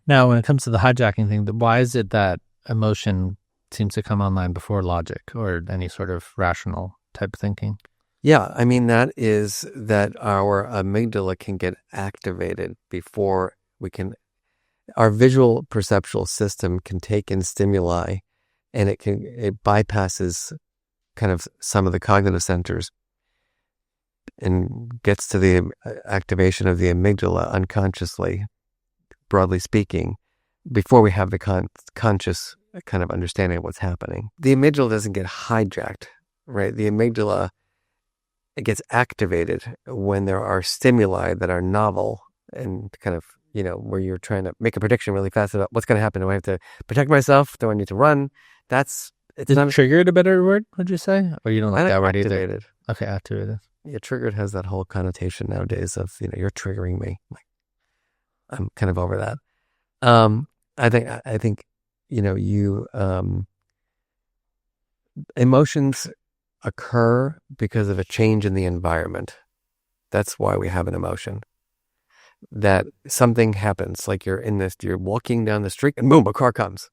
Now, when it comes to the hijacking thing, why is it that emotion seems to come online before logic or any sort of rational type thinking? Yeah, I mean, that is that our amygdala can get activated before our visual perceptual system can take in stimuli, and it bypasses kind of some of the cognitive centers and gets to the activation of the amygdala unconsciously, broadly speaking, before we have the conscious kind of understanding of what's happening. The amygdala doesn't get hijacked, right? The amygdala, it gets activated when there are stimuli that are novel and kind of, where you're trying to make a prediction really fast about what's going to happen. Do I have to protect myself? Do I need to run? Triggered a better word, would you say? Or you don't like that word activated. Either? Okay, activated. Yeah, triggered has that whole connotation nowadays of, you're triggering me. I'm kind of over that. I think, emotions occur because of a change in the environment. That's why we have an emotion. That something happens, like you're walking down the street and boom, a car comes.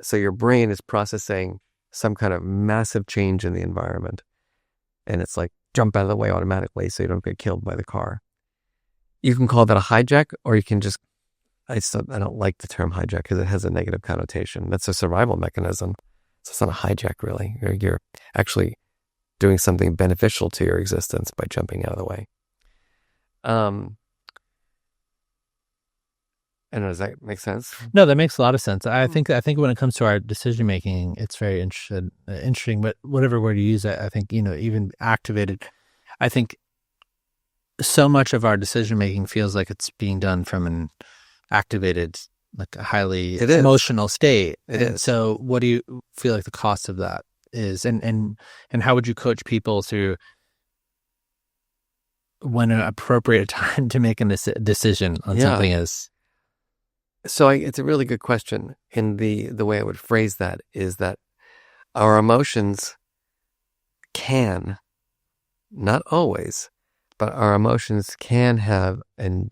So your brain is processing some kind of massive change in the environment. And it's like, jump out of the way automatically so you don't get killed by the car. You can call that a hijack, or you can just, I don't like the term hijack because it has a negative connotation. That's a survival mechanism. So it's not a hijack, really. You're actually doing something beneficial to your existence by jumping out of the way. I don't know, does that make sense? No, that makes a lot of sense. I think when it comes to our decision making, it's very interesting. But whatever word you use, I think even activated. I think so much of our decision making feels like it's being done from an activated, like a highly emotional state. So, what do you feel like the cost of that is, and how would you coach people through when an appropriate time to make a decision on something is? So it's a really good question. And the way I would phrase that is that our emotions can, not always, but our emotions can have a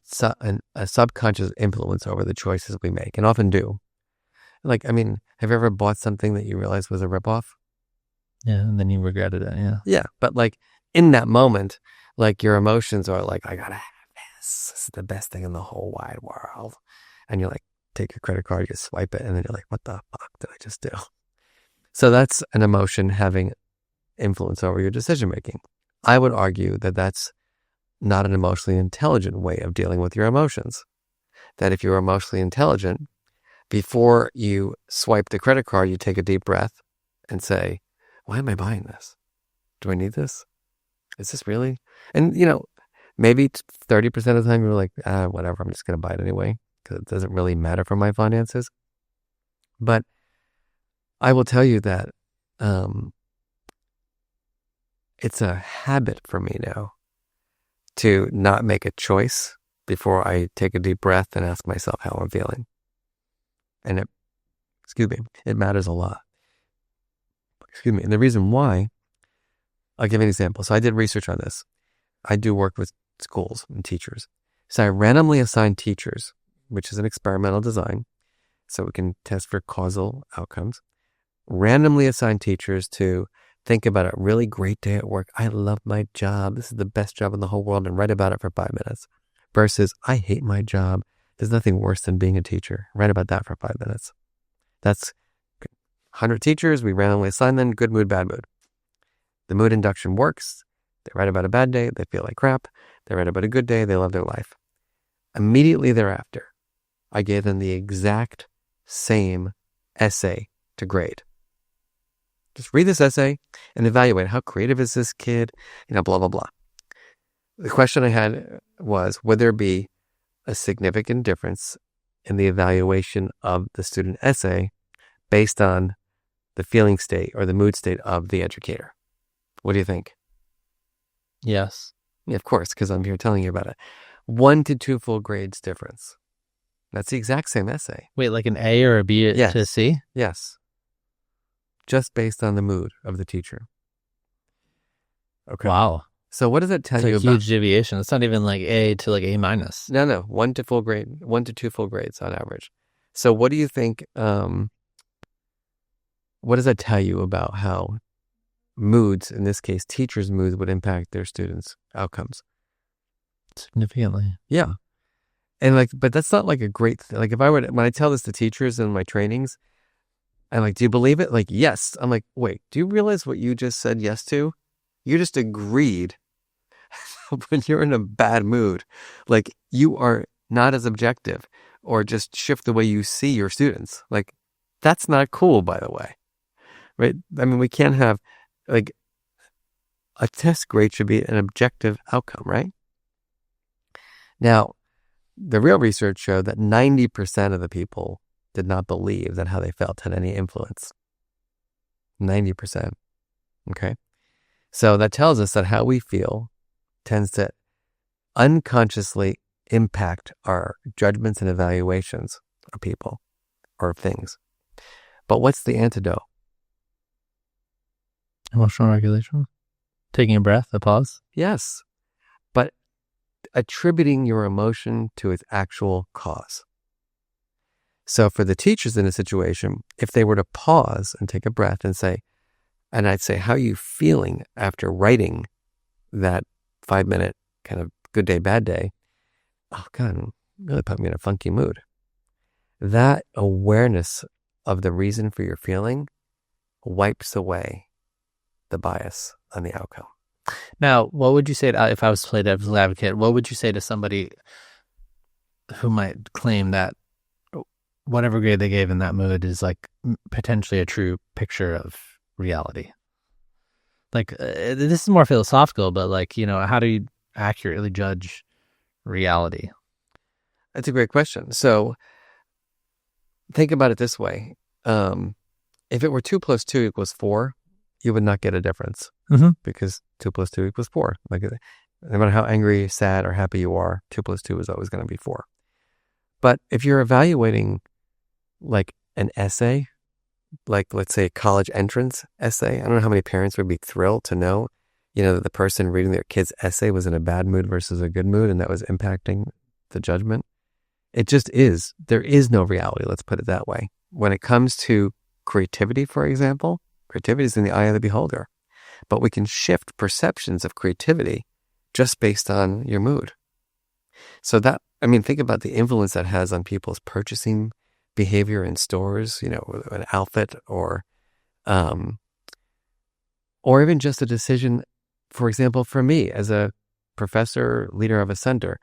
subconscious influence over the choices we make, and often do. Have you ever bought something that you realized was a ripoff? Yeah, and then you regretted it. Yeah. Yeah, but like in that moment, like your emotions are like, I gotta have this. This is the best thing in the whole wide world. And you're like, take your credit card, you swipe it, and then you're like, what the fuck did I just do? So that's an emotion having influence over your decision making. I would argue that that's not an emotionally intelligent way of dealing with your emotions. That if you're emotionally intelligent, before you swipe the credit card, you take a deep breath and say, why am I buying this? Do I need this? Is this really? And, maybe 30% of the time you're like, whatever, I'm just going to buy it anyway because it doesn't really matter for my finances. But I will tell you that it's a habit for me now to not make a choice before I take a deep breath and ask myself how I'm feeling. And it matters a lot. And the reason why, I'll give you an example. So I did research on this. I do work with schools and teachers. So I randomly assign teachers, which is an experimental design, so we can test for causal outcomes. Randomly assign teachers to think about a really great day at work. I love my job. This is the best job in the whole world, and write about it for 5 minutes. Versus, I hate my job. There's nothing worse than being a teacher. Write about that for 5 minutes. That's 100 teachers. We randomly assign them good mood, bad mood. The mood induction works. They write about a bad day. They feel like crap. They write about a good day. They love their life. Immediately thereafter, I gave them the exact same essay to grade. Just read this essay and evaluate how creative is this kid, blah, blah, blah. The question I had was, would there be a significant difference in the evaluation of the student essay based on the feeling state or the mood state of the educator? What do you think? Yes. Yeah, of course, because I'm here telling you about it. 1 to 2 full grades difference. That's the exact same essay. Wait, like an A or a B Yes. to a C? Yes. Just based on the mood of the teacher. Okay. Wow. So what does that tell It's you a about? huge deviation. It's not even like A to like A minus. No. 1 to 2 full grades on average. So what do you think, what does that tell you about how moods, in this case, teachers' moods, would impact their students' outcomes? Significantly. Yeah. And but that's not like a great thing. Like when I tell this to teachers in my trainings, I'm like, do you believe it? Like, yes. I'm like, wait, do you realize what you just said yes to? You just agreed when you're in a bad mood, like you are not as objective or just shift the way you see your students. Like, that's not cool, by the way. Right? I mean, we can't have like a test grade should be an objective outcome, right? Now, the real research showed that 90% of the people did not believe that how they felt had any influence. 90%. Okay. So that tells us that how we feel tends to unconsciously impact our judgments and evaluations of people or of things. But what's the antidote? Emotional regulation. Taking a breath, a pause. Yes. But attributing your emotion to its actual cause. So for the teachers in a situation, if they were to pause and take a breath and say, and I'd say, how are you feeling after writing that 5-minute kind of good day, bad day? Oh God, it really put me in a funky mood. That awareness of the reason for your feeling wipes away the bias on the outcome. Now, what would you say if I was to play devil's advocate? What would you say to somebody who might claim that whatever grade they gave in that mood is like potentially a true picture of reality? Like, this is more philosophical, but like, how do you accurately judge reality? That's a great question. So think about it this way. If it were 2 + 2 = 4, you would not get a difference because 2 + 2 = 4. Like, no matter how angry, sad, or happy you are, 2 + 2 is always going to be 4. But if you're evaluating like an essay, like let's say a college entrance essay, I don't know how many parents would be thrilled to know, that the person reading their kid's essay was in a bad mood versus a good mood, and that was impacting the judgment. It just is. There is no reality, let's put it that way. When it comes to creativity, for example, Creativity is in the eye of the beholder. But we can shift perceptions of creativity just based on your mood. So that, I mean, think about the influence that has on people's purchasing behavior in stores, an outfit or even just a decision. For example, for me as a professor, leader of a center,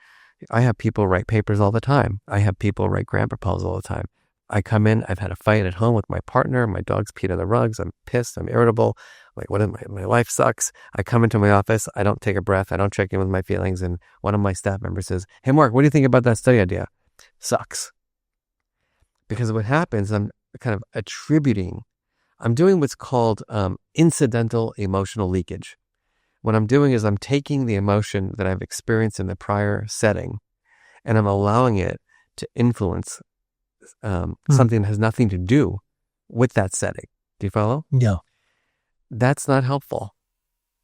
I have people write papers all the time. I have people write grant proposals all the time. I come in, I've had a fight at home with my partner, my dog's peed on the rugs, I'm pissed, I'm irritable, like my life sucks. I come into my office, I don't take a breath, I don't check in with my feelings, and one of my staff members says, "Hey Mark, what do you think about that study idea?" Sucks. Because what happens, I'm kind of I'm doing what's called incidental emotional leakage. What I'm doing is I'm taking the emotion that I've experienced in the prior setting and I'm allowing it to influence something that has nothing to do with that setting. Do you follow? Yeah. That's not helpful.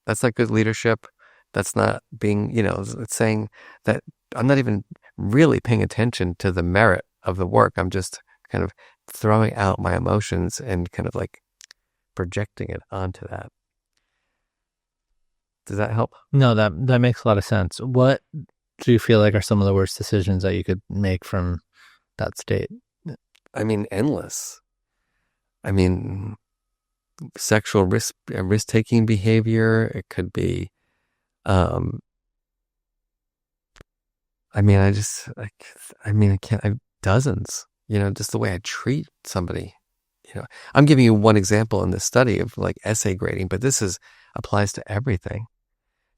That's not good leadership. That's not being, it's saying that I'm not even really paying attention to the merit of the work. I'm just kind of throwing out my emotions and kind of like projecting it onto that. Does that help? No, that makes a lot of sense. What do you feel like are some of the worst decisions that you could make from that state? I mean, endless. I mean, sexual risk-taking behavior. It could be, I can't, dozens, just the way I treat somebody, I'm giving you one example in this study of like essay grading, but this applies to everything,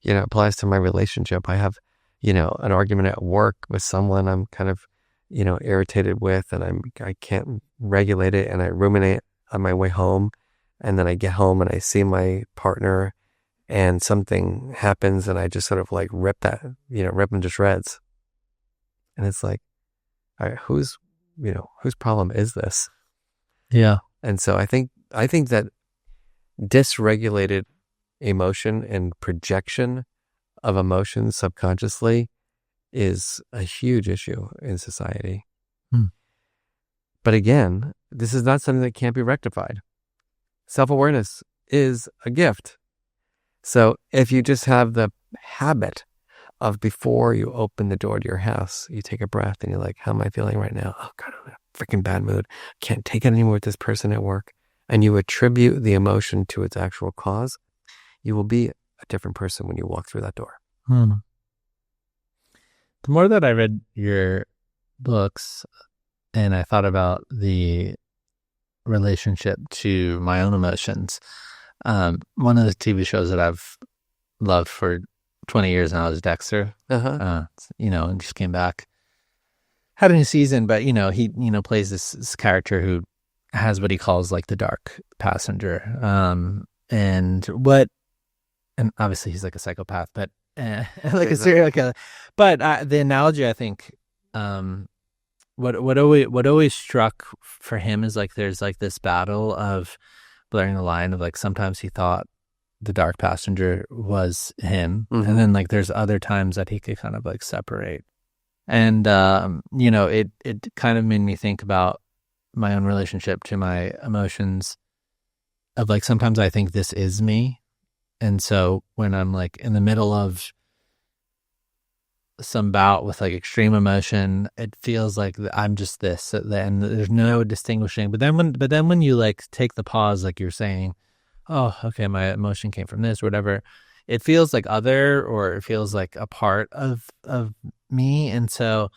applies to my relationship. I have, an argument at work with someone I'm kind of, irritated with, and I can't regulate it, and I ruminate on my way home, and then I get home and I see my partner and something happens and I just sort of like rip him to shreds. And it's like, all right, whose problem is this? Yeah. And so I think that dysregulated emotion and projection of emotions subconsciously is a huge issue in society. But again, this is not something that can't be rectified. Self-awareness is a gift. So if you just have the habit of before you open the door to your house, you take a breath and you're like, how am I feeling right now? Oh God, I'm in a freaking bad mood. Can't take it anymore with this person at work. And you attribute the emotion to its actual cause, you will be a different person when you walk through that door. The more that I read your books and I thought about the relationship to my own emotions, one of the TV shows that I've loved for 20 years now is Dexter. And just came back, had a new season, but he plays this character who has what he calls like the dark passenger, and obviously he's like a psychopath, but like a serial killer. But the analogy, I think, what always struck for him is like there's like this battle of blurring the line of like sometimes he thought the dark passenger was him, and then like there's other times that he could kind of like separate. And it kind of made me think about my own relationship to my emotions of like sometimes I think this is me. And so when I'm like in the middle of some bout with like extreme emotion, it feels like I'm just this, and there's no distinguishing. But then when you like take the pause, like you're saying, oh, okay, my emotion came from this or whatever, it feels like other, or it feels like a part of me. And so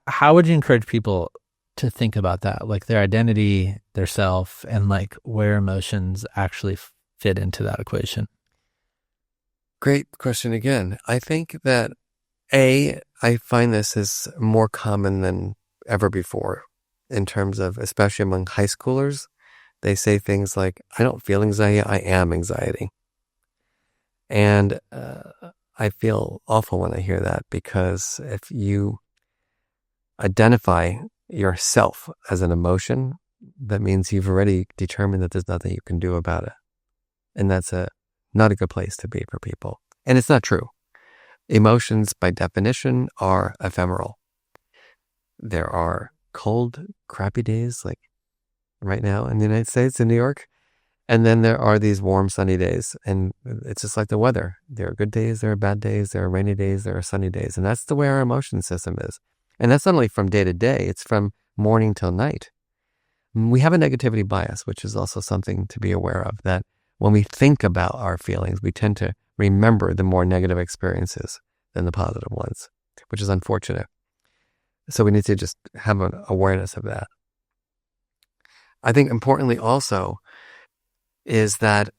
how would you encourage people to think about that, like their identity, their self, and like where emotions actually fit into that equation? Great question again. I think that I find this is more common than ever before in terms of, especially among high schoolers, they say things like, I don't feel anxiety, I am anxiety. And I feel awful when I hear that, because if you identify yourself as an emotion, that means you've already determined that there's nothing you can do about it. And that's not a good place to be for people. And it's not true. Emotions, by definition, are ephemeral. There are cold, crappy days like right now in the United States, in New York, And then there are these warm, sunny days, and it's just like the weather. There are good days, there are bad days, there are rainy days, there are sunny days, and that's the way our emotion system is. And that's not only from day to day, it's from morning till night. We have a negativity bias, which is also something to be aware of, that when we think about our feelings, we tend to remember the more negative experiences than the positive ones, which is unfortunate. So we need to just have an awareness of that. I think importantly also is that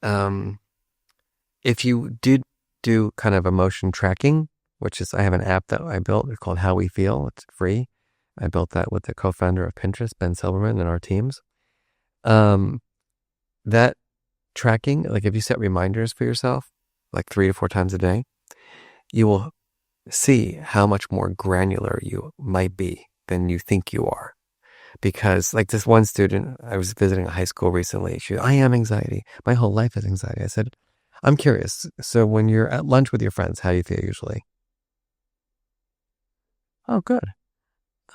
if you did do kind of emotion tracking, which is, I have an app that I built, it's called How We Feel, it's free. I built that with the co-founder of Pinterest, Ben Silverman, and our teams. That tracking, like if you set reminders for yourself, like 3 to 4 times a day, you will see how much more granular you might be than you think you are. Because like this one student, I was visiting a high school recently. She said, I am anxiety. My whole life is anxiety. I said, I'm curious. So when you're at lunch with your friends, how do you feel usually? Oh, good.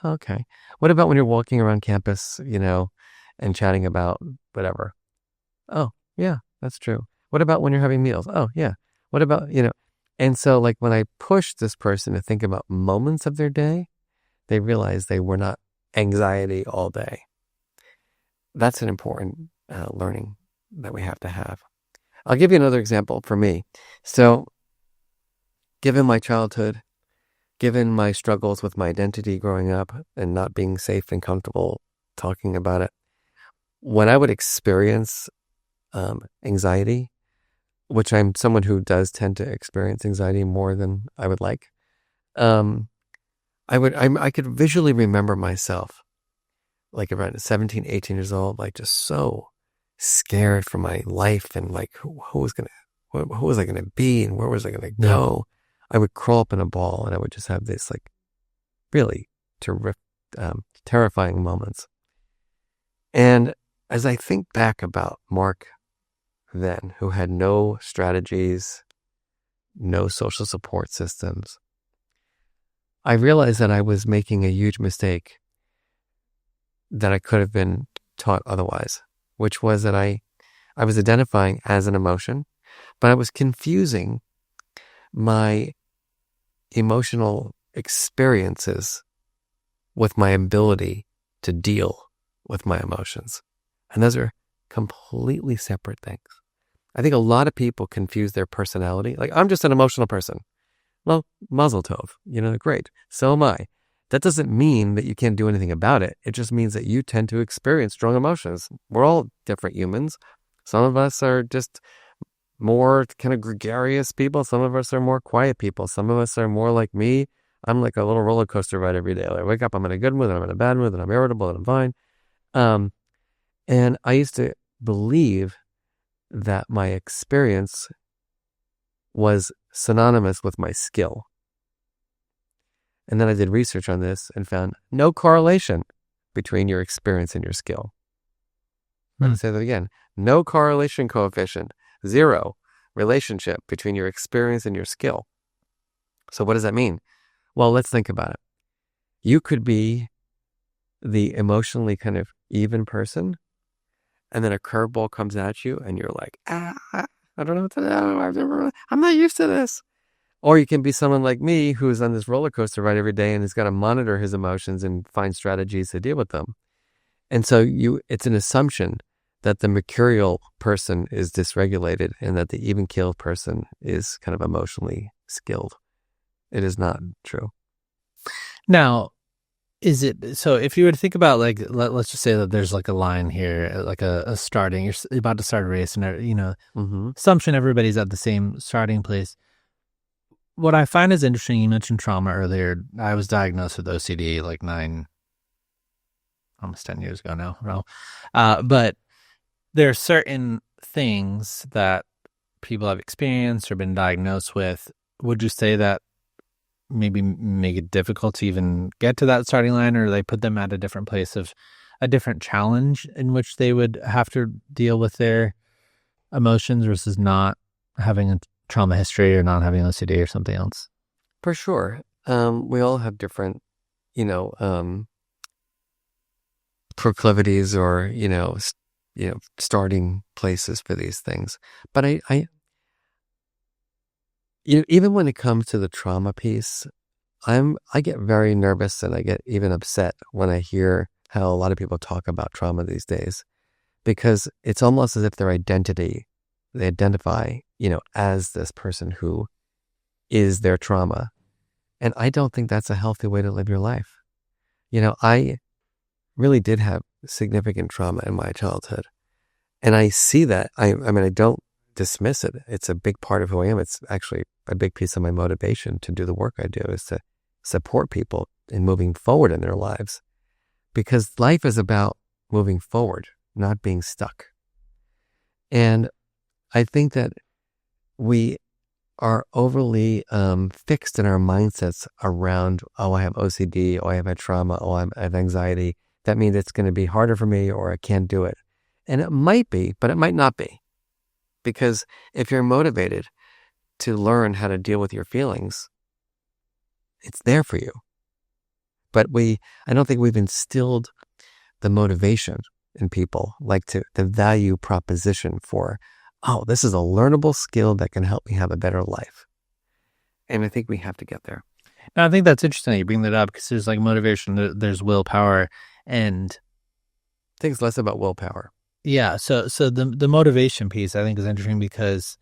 Okay. What about when you're walking around campus, and chatting about whatever? Oh, yeah, that's true. What about when you're having meals? Oh, yeah. What about, And so like when I pushed this person to think about moments of their day, they realized they were not anxiety all day. That's an important learning that we have to have. I'll give you another example for me. So given my childhood, given my struggles with my identity growing up and not being safe and comfortable talking about it, when I would experience anxiety, which I'm someone who does tend to experience anxiety more than I would like, I could visually remember myself like around 17, 18 years old, like just so scared for my life and like who was I going to be and where was I going to go? I would crawl up in a ball and I would just have this like really terrifying moments. And as I think back about Mark then, who had no strategies, no social support systems, I realized that I was making a huge mistake that I could have been taught otherwise, which was that I was identifying as an emotion, but I was confusing my emotional experiences with my ability to deal with my emotions. And those are completely separate things. I think a lot of people confuse their personality. Like, I'm just an emotional person. Well, mazel tov, great. So am I. That doesn't mean that you can't do anything about it. It just means that you tend to experience strong emotions. We're all different humans. Some of us are just more kind of gregarious people. Some of us are more quiet people. Some of us are more like me. I'm like a little roller coaster ride every day. I wake up, I'm in a good mood, and I'm in a bad mood, and I'm irritable, and I'm fine. And I used to believe that my experience was synonymous with my skill. And then I did research on this and found no correlation between your experience and your skill. I'm going to say that again. No correlation coefficient. 0 relationship between your experience and your skill. So what does that mean? Well, let's think about it. You could be the emotionally kind of even person, and then a curveball comes at you and you're like, I don't know what to do. I'm not used to this. Or you can be someone like me who's on this roller coaster ride every day and has got to monitor his emotions and find strategies to deal with them. And so it's an assumption that the mercurial person is dysregulated and that the even-keeled person is kind of emotionally skilled. It is not true. Now, is it, so if you were to think about like, let's just say that there's like a line here, like a starting, you're about to start a race and, assumption everybody's at the same starting place. What I find is interesting, you mentioned trauma earlier. I was diagnosed with OCD like almost 10 years ago now. But there are certain things that people have experienced or been diagnosed with. Would you say that maybe make it difficult to even get to that starting line, or they put them at a different place of a different challenge in which they would have to deal with their emotions versus not having a trauma history or not having OCD or something else? For sure. We all have different, proclivities or, starting places for these things. But even when it comes to the trauma piece, I get very nervous and I get even upset when I hear how a lot of people talk about trauma these days, because it's almost as if their identity, they identify, as this person who is their trauma. And I don't think that's a healthy way to live your life. I really did have significant trauma in my childhood. And I see that. I don't dismiss it. It's a big part of who I am. It's actually a big piece of my motivation to do the work I do, is to support people in moving forward in their lives. Because life is about moving forward, not being stuck. And I think that we are overly fixed in our mindsets around, I have OCD, I have had trauma, I have anxiety. That means it's going to be harder for me, or I can't do it. And it might be, but it might not be. Because if you're motivated to learn how to deal with your feelings, it's there for you. But I don't think we've instilled the motivation in people, like the value proposition for, this is a learnable skill that can help me have a better life. And I think we have to get there. And I think that's interesting you bring that up, because there's like motivation, there's willpower, and I think it's less about willpower. Yeah. So the motivation piece I think is interesting, because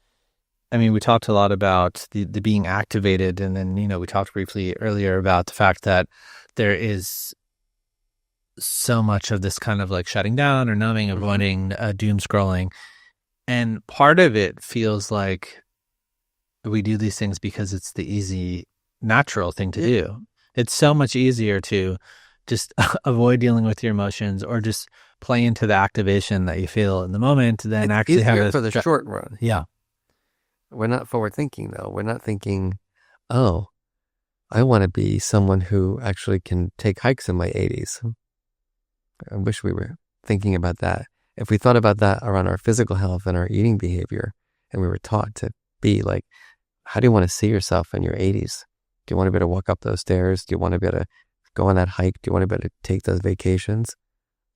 we talked a lot about the being activated, and then, we talked briefly earlier about the fact that there is so much of this kind of like shutting down or numbing, avoiding doom scrolling. And part of it feels like we do these things because it's the easy, natural thing to do. It's so much easier to just avoid dealing with your emotions, or just play into the activation that you feel in the moment, than actually have it for the short run. Yeah. We're not forward thinking though. We're not thinking, I want to be someone who actually can take hikes in my 80s. I wish we were thinking about that. If we thought about that around our physical health and our eating behavior, and we were taught to be like, how do you want to see yourself in your 80s? Do you want to be able to walk up those stairs? Do you want to be able to go on that hike? Do you want to be able to take those vacations?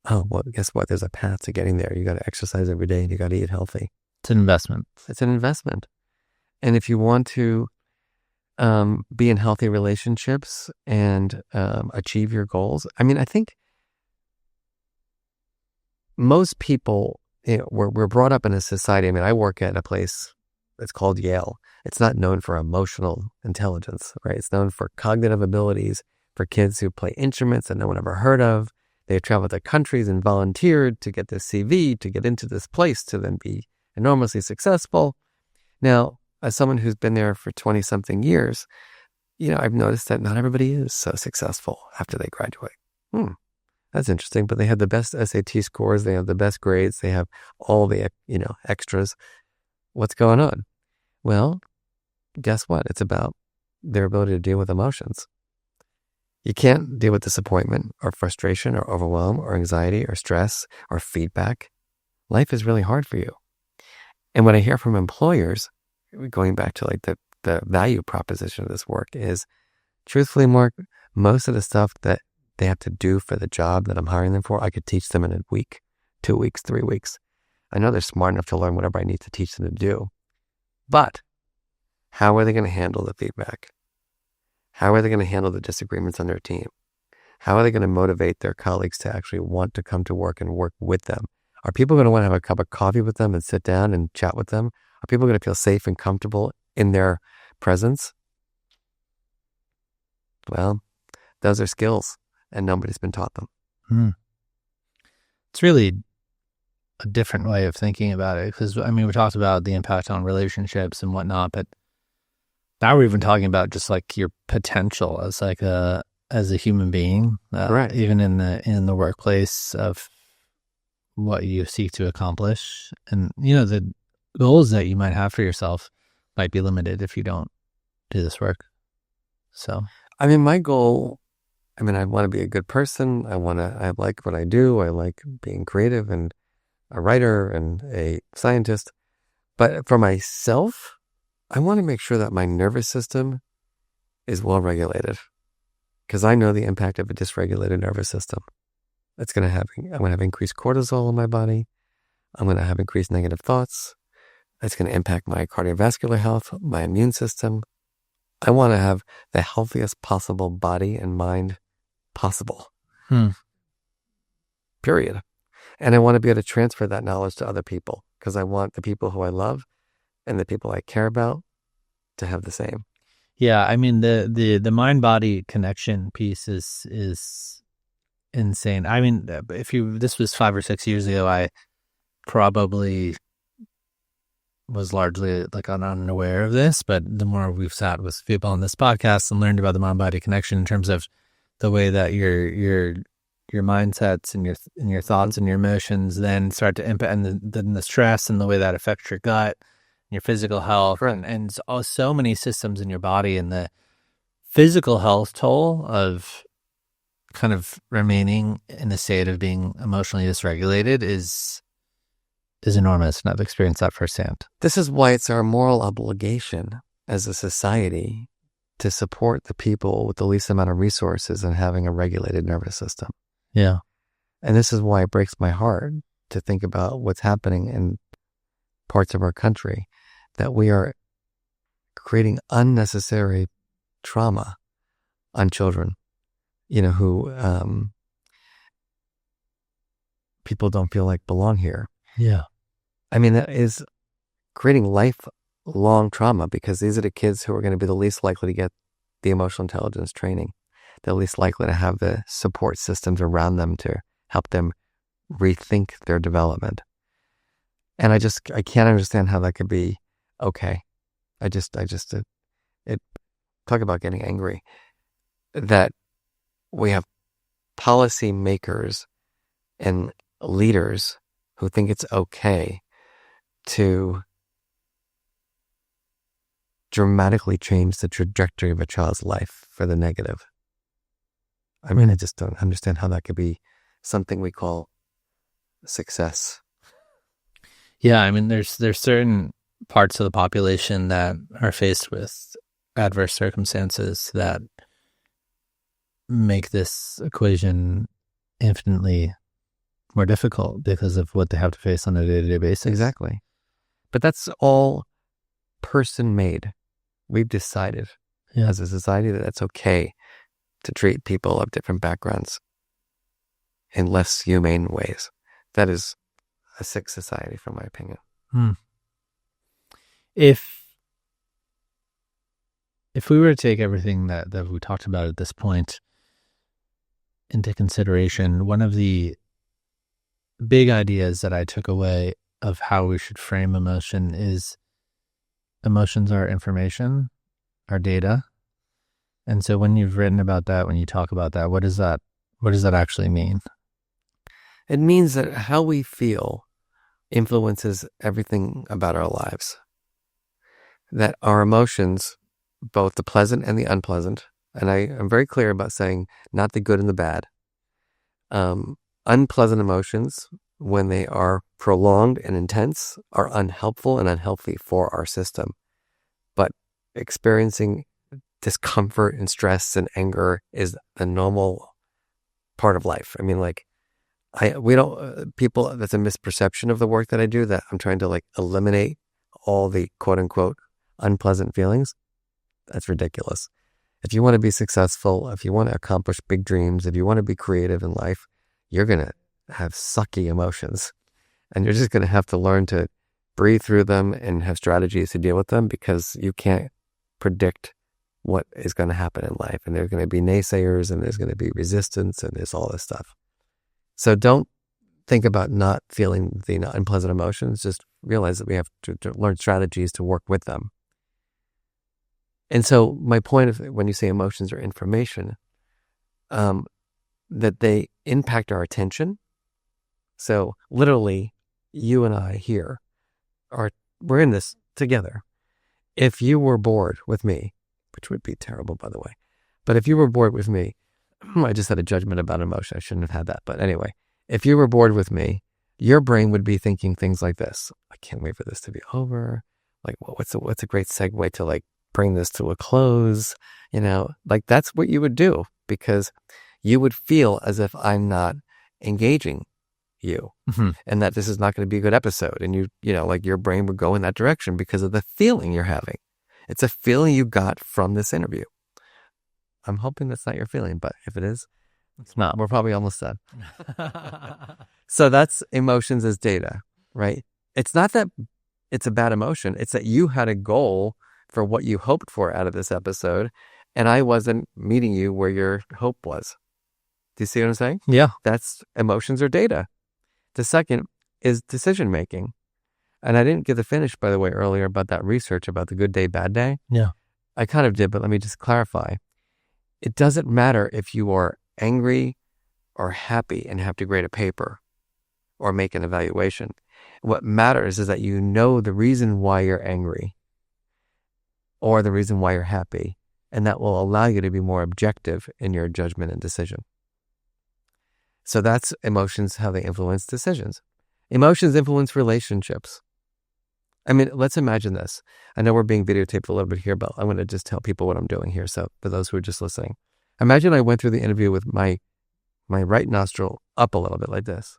Well, guess what? There's a path to getting there. You got to exercise every day, and you got to eat healthy. It's an investment. It's an investment. And if you want to be in healthy relationships and achieve your goals, I think most people, we're brought up in a society. I work at a place that's called Yale. It's not known for emotional intelligence, right? It's known for cognitive abilities for kids who play instruments that no one ever heard of. They traveled to countries and volunteered to get this CV, to get into this place, to then be enormously successful. Now, as someone who's been there for 20-something years, I've noticed that not everybody is so successful after they graduate. That's interesting. But they have the best SAT scores. They have the best grades. They have all the, extras. What's going on? Well, guess what? It's about their ability to deal with emotions. You can't deal with disappointment or frustration or overwhelm or anxiety or stress or feedback. Life is really hard for you. And what I hear from employers, going back to like the value proposition of this work, is truthfully, Mark, most of the stuff that they have to do for the job that I'm hiring them for, I could teach them in a week, 2 weeks, 3 weeks. I know they're smart enough to learn whatever I need to teach them to do. But how are they going to handle the feedback? How are they going to handle the disagreements on their team? How are they going to motivate their colleagues to actually want to come to work and work with them? Are people going to want to have a cup of coffee with them and sit down and chat with them? Are people going to feel safe and comfortable in their presence? Well, those are skills, and nobody's been taught them. It's really a different way of thinking about it, because we talked about the impact on relationships and whatnot, but now we're even talking about just like your potential as like as a human being, right? Even in the workplace, of what you seek to accomplish, and the goals that you might have for yourself might be limited if you don't do this work. So, my goal, I want to be a good person. I like what I do. I like being creative and a writer and a scientist. But for myself, I want to make sure that my nervous system is well regulated, because I know the impact of a dysregulated nervous system. I'm going to have increased cortisol in my body. I'm going to have increased negative thoughts. It's going to impact my cardiovascular health, my immune system. I want to have the healthiest possible body and mind possible. Period. And I want to be able to transfer that knowledge to other people because I want the people who I love and the people I care about to have the same. Yeah, I mean the mind-body connection piece is insane. I mean, this was 5 or 6 years ago, I probably was largely like unaware of this, but the more we've sat with people on this podcast and learned about the mind-body connection in terms of the way that your mindsets and your thoughts and your emotions then start to impact, and then the stress and the way that affects your gut, your physical health, and so many systems in your body, and the physical health toll of kind of remaining in a state of being emotionally dysregulated is enormous, and I've experienced that firsthand. This is why it's our moral obligation as a society to support the people with the least amount of resources and having a regulated nervous system. Yeah. And this is why it breaks my heart to think about what's happening in parts of our country, that we are creating unnecessary trauma on children, who people don't feel like belong here. Yeah. I mean, that is creating lifelong trauma because these are the kids who are going to be the least likely to get the emotional intelligence training, the least likely to have the support systems around them to help them rethink their development. And I can't understand how that could be okay. It talk about getting angry that we have policy makers and leaders who think it's okay to dramatically change the trajectory of a child's life for the negative. I mean, I just don't understand how that could be something we call success. Yeah, I mean, there's certain parts of the population that are faced with adverse circumstances that make this equation infinitely more difficult because of what they have to face on a day-to-day basis. Exactly. But that's all person-made. We've decided as a society that it's okay to treat people of different backgrounds in less humane ways. That is a sick society, from my opinion. If we were to take everything that we talked about at this point into consideration, one of the big ideas that I took away of how we should frame emotion is emotions are information, are data. And so when you've written about that, when you talk about that, what does that actually mean? It means that how we feel influences everything about our lives. That our emotions, both the pleasant and the unpleasant, and I am very clear about saying not the good and the bad. Unpleasant emotions, when they are prolonged and intense, are unhelpful and unhealthy for our system. But experiencing discomfort and stress and anger is the normal part of life. I mean, people, that's a misperception of the work that I do, that I'm trying to eliminate all the quote unquote unpleasant feelings. That's ridiculous. If you want to be successful, if you want to accomplish big dreams, if you want to be creative in life, you're going to have sucky emotions, and you're just going to have to learn to breathe through them and have strategies to deal with them, because you can't predict what is going to happen in life. And there's going to be naysayers, and there's going to be resistance, and there's all this stuff. So don't think about not feeling the unpleasant emotions. Just realize that we have to learn strategies to work with them. And so my point of when you say emotions are information, that they impact our attention. So literally, you and I here we're in this together. If you were bored with me, which would be terrible, by the way, but if you were bored with me, I just had a judgment about emotion. I shouldn't have had that. But anyway, if you were bored with me, your brain would be thinking things like this. I can't wait for this to be over. What's a great segue to bring this to a close? That's what you would do, because you would feel as if I'm not engaging you, Mhm. and that this is not going to be a good episode. And like your brain would go in that direction because of the feeling you're having. It's a feeling you got from this interview. I'm hoping that's not your feeling, but if it is, It's not. we're probably almost done. So that's emotions as data, right? It's not that it's a bad emotion. It's that you had a goal for what you hoped for out of this episode, and I wasn't meeting you where your hope was. Do you see what I'm saying? Yeah. That's emotions or data. The second is decision making. And I didn't get to finish, by the way, earlier about that research about the good day, bad day. Yeah. I kind of did, but let me just clarify. It doesn't matter if you are angry or happy and have to grade a paper or make an evaluation. What matters is that you know the reason why you're angry or the reason why you're happy, and that will allow you to be more objective in your judgment and decision. So that's emotions, how they influence decisions. Emotions influence relationships. I mean, let's imagine this. I know we're being videotaped a little bit here, but I'm going to just tell people what I'm doing here. So for those who are just listening, imagine I went through the interview with my right nostril up a little bit like this.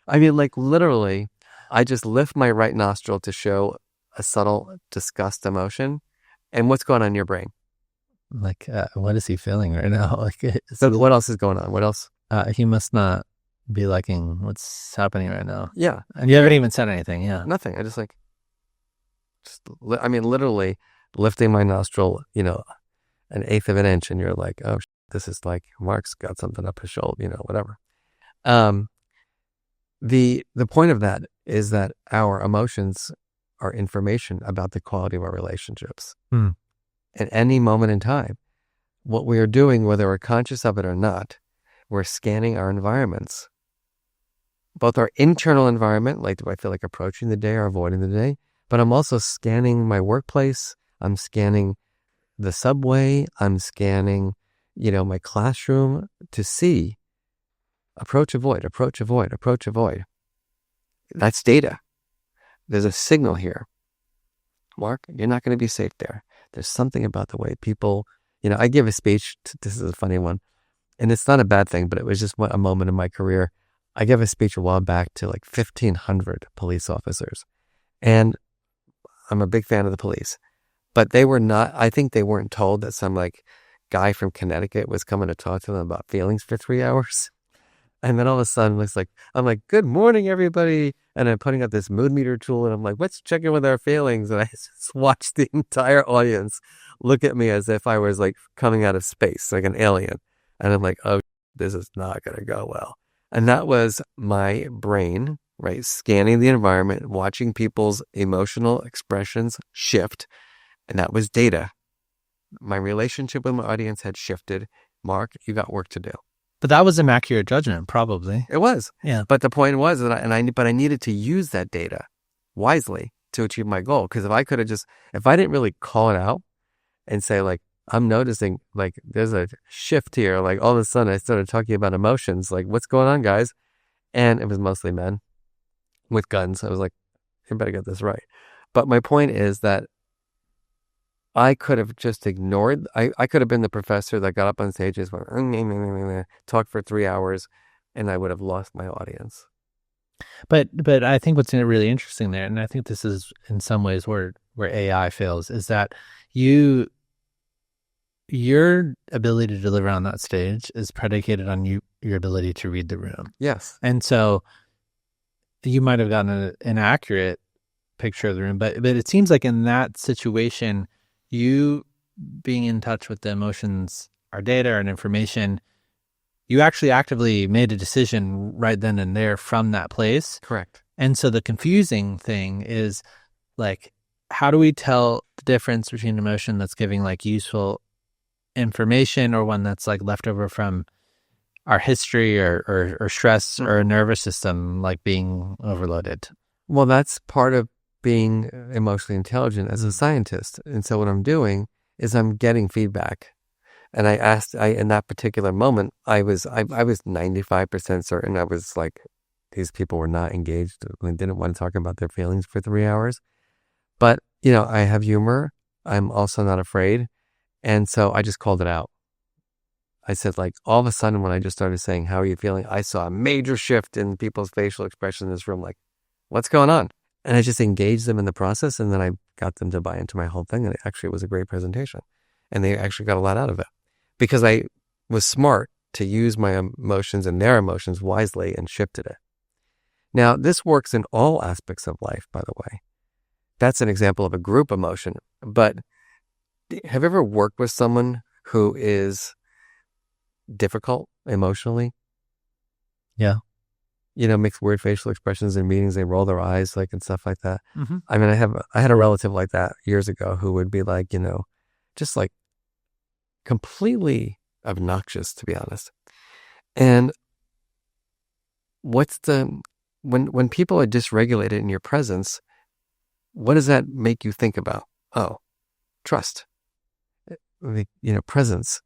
I mean, like literally, I just lift my right nostril to show a subtle disgust emotion. And what's going on in your brain? Like, what is he feeling right now? Like, So what else is going on? What else? he must not be liking what's happening right now. Yeah. And you haven't even said anything. Yeah. Nothing. I just literally lifting my nostril, an eighth of an inch, and you're like, oh, this is like Mark's got something up his shoulder, whatever. The point of that is that our emotions are information about the quality of our relationships. At any moment in time, what we are doing, whether we're conscious of it or not, we're scanning our environments. Both our internal environment, like do I feel like approaching the day or avoiding the day, but I'm also scanning my workplace. I'm scanning the subway. I'm scanning, my classroom to see approach, avoid, approach, avoid, approach, avoid. That's data. There's a signal here. Mark, you're not going to be safe there. There's something about the way people, I give a speech. This is a funny one. And it's not a bad thing, but it was just a moment in my career. I gave a speech a while back to like 1,500 police officers. And I'm a big fan of the police. But I think they weren't told that some like guy from Connecticut was coming to talk to them about feelings for 3 hours. And then all of a sudden, I'm like, good morning, everybody. And I'm putting up this mood meter tool and I'm like, let's check in with our feelings. And I just watched the entire audience look at me as if I was like coming out of space, like an alien. And I'm like, oh, this is not going to go well. And that was my brain, right? Scanning the environment, watching people's emotional expressions shift. And that was data. My relationship with my audience had shifted. Mark, you got work to do. But that was inaccurate judgment, probably. It was. Yeah. But the point was that I needed to use that data wisely to achieve my goal. Because if I didn't really call it out and say like, I'm noticing like there's a shift here. Like all of a sudden I started talking about emotions. Like what's going on, guys? And it was mostly men with guns. I was like, you better get this right. But my point is that I could have just ignored. I could have been the professor that got up on stages, went, talked for 3 hours, and I would have lost my audience. But I think what's really interesting there, and I think this is in some ways where AI fails, is that your ability to deliver on that stage is predicated on your ability to read the room. Yes. And so you might have gotten an inaccurate picture of the room, but it seems like in that situation, you being in touch with the emotions or data or information, you actually actively made a decision right then and there from that place. Correct. And so the confusing thing is like, how do we tell the difference between an emotion that's giving like useful information or one that's like left over from our history or stress or a nervous system like being overloaded? Well, that's part of being emotionally intelligent as a scientist. And so what I'm doing is I'm getting feedback. And in that particular moment, I was 95% certain. I was like, these people were not engaged and didn't want to talk about their feelings for 3 hours. But, I have humor. I'm also not afraid. And so I just called it out. I said, like, all of a sudden when I just started saying, how are you feeling? I saw a major shift in people's facial expression in this room. Like, what's going on? And I just engaged them in the process. And then I got them to buy into my whole thing. And it was a great presentation. And they actually got a lot out of it because I was smart to use my emotions and their emotions wisely and shifted it. Now, this works in all aspects of life, by the way. That's an example of a group emotion. But have you ever worked with someone who is difficult emotionally? Yeah. Makes weird facial expressions in meetings. They roll their eyes like and stuff like that. Mm-hmm. I mean, I had a relative like that years ago who would be like, just like completely obnoxious, to be honest. And when people are dysregulated in your presence, what does that make you think about? Oh, trust, presence.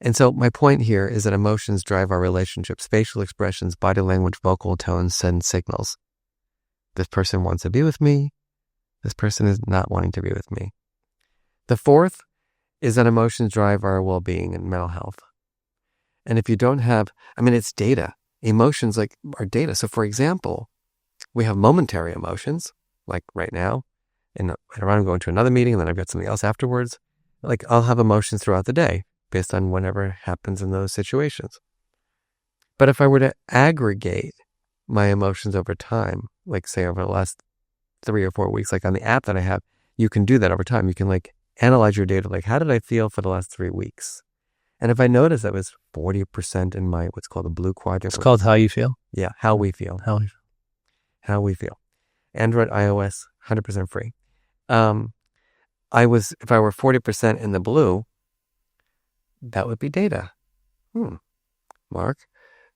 And so my point here is that emotions drive our relationships. Facial expressions, body language, vocal tones send signals. This person wants to be with me. This person is not wanting to be with me. The fourth is that emotions drive our well-being and mental health. And if you don't have, it's data. Emotions are data. So for example, we have momentary emotions, like right now, and I'm going to another meeting and then I've got something else afterwards. Like I'll have emotions throughout the day based on whatever happens in those situations. But if I were to aggregate my emotions over time, like say over the last 3 or 4 weeks, like on the app that I have, you can do that over time. You can like analyze your data, like how did I feel for the last 3 weeks? And if I notice that was 40% in my, what's called the blue quadrant. It's called how you feel? Yeah, how we feel. How we feel. Android, iOS, 100% free. If I were 40% in the blue, that would be data. Mark,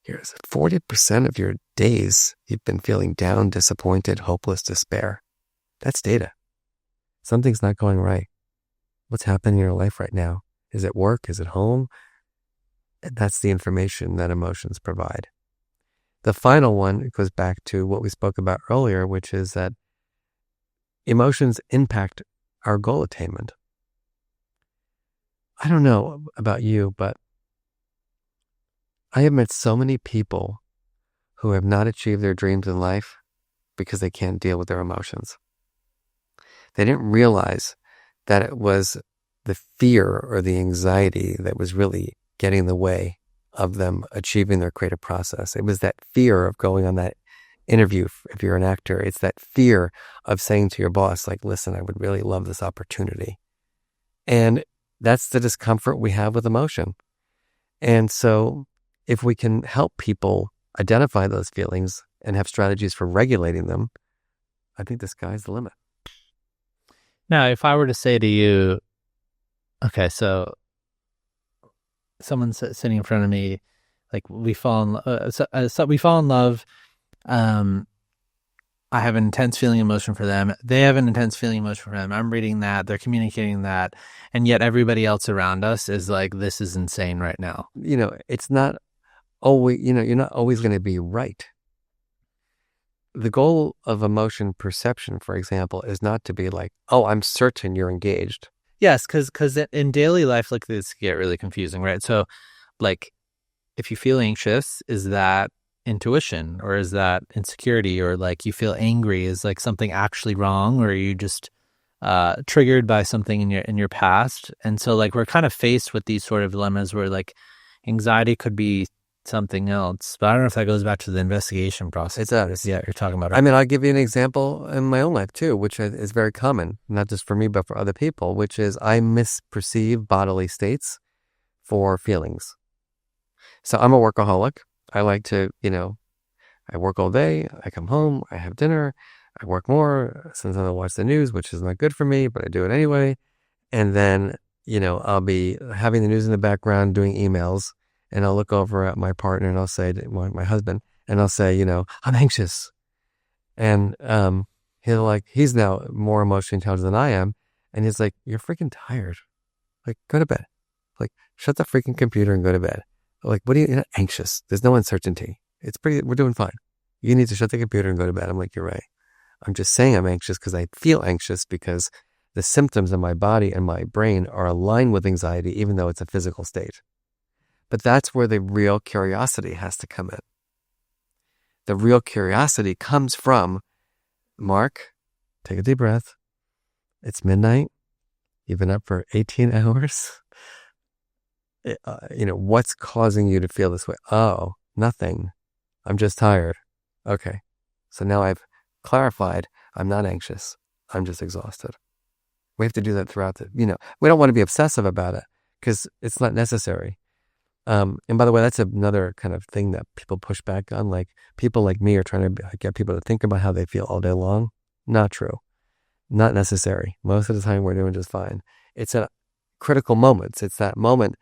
here's 40% of your days you've been feeling down, disappointed, hopeless, despair. That's data. Something's not going right. What's happening in your life right now? Is it work? Is it home? That's the information that emotions provide. The final one goes back to what we spoke about earlier, which is that emotions impact our goal attainment. I don't know about you, but I have met so many people who have not achieved their dreams in life because they can't deal with their emotions. They didn't realize that it was the fear or the anxiety that was really getting in the way of them achieving their creative process. It was that fear of going on that interview. If you're an actor, it's that fear of saying to your boss, like, listen, I would really love this opportunity. And that's the discomfort we have with emotion. And so if we can help people identify those feelings and have strategies for regulating them, I think the sky's the limit. Now, if I were to say to you, okay, so someone's sitting in front of me, like we fall in love. I have an intense feeling emotion for them. They have an intense feeling emotion for them. I'm reading that. They're communicating that. And yet everybody else around us is like, this is insane right now. It's not always, you're not always going to be right. The goal of emotion perception, for example, is not to be like, oh, I'm certain you're engaged. Yes, because in daily life, like this get really confusing, right? So like if you feel anxious, is that intuition or is that insecurity, or like you feel angry, is like something actually wrong, or are you just triggered by something in your past? And so like we're kind of faced with these sort of dilemmas where like anxiety could be something else, but I don't know if that goes back to the investigation process. It does. Yeah, you're talking about it. I mean, I'll give you an example in my own life too, which is very common, not just for me, but for other people, which is I misperceive bodily states for feelings. So I'm a workaholic. I like to, I work all day. I come home, I have dinner, I work more. Sometimes I watch the news, which is not good for me, but I do it anyway. And then, I'll be having the news in the background, doing emails, and I'll look over at my partner and I'll say to my husband, and I'll say, I'm anxious. And he's now more emotionally intelligent than I am. And he's like, you're freaking tired. Like, go to bed. Like, shut the freaking computer and go to bed. Like, what are you're not anxious? There's no uncertainty. We're doing fine. You need to shut the computer and go to bed. I'm like, you're right. I'm just saying I'm anxious because I feel anxious because the symptoms in my body and my brain are aligned with anxiety, even though it's a physical state. But that's where the real curiosity has to come in. The real curiosity comes from, Mark, take a deep breath. It's midnight. You've been up for 18 hours. What's causing you to feel this way? Oh, nothing. I'm just tired. Okay. So now I've clarified, I'm not anxious. I'm just exhausted. We have to do that throughout we don't want to be obsessive about it because it's not necessary. And by the way, that's another kind of thing that people push back on. Like people like me are trying to get people to think about how they feel all day long. Not true. Not necessary. Most of the time we're doing just fine. It's at critical moments. It's that moment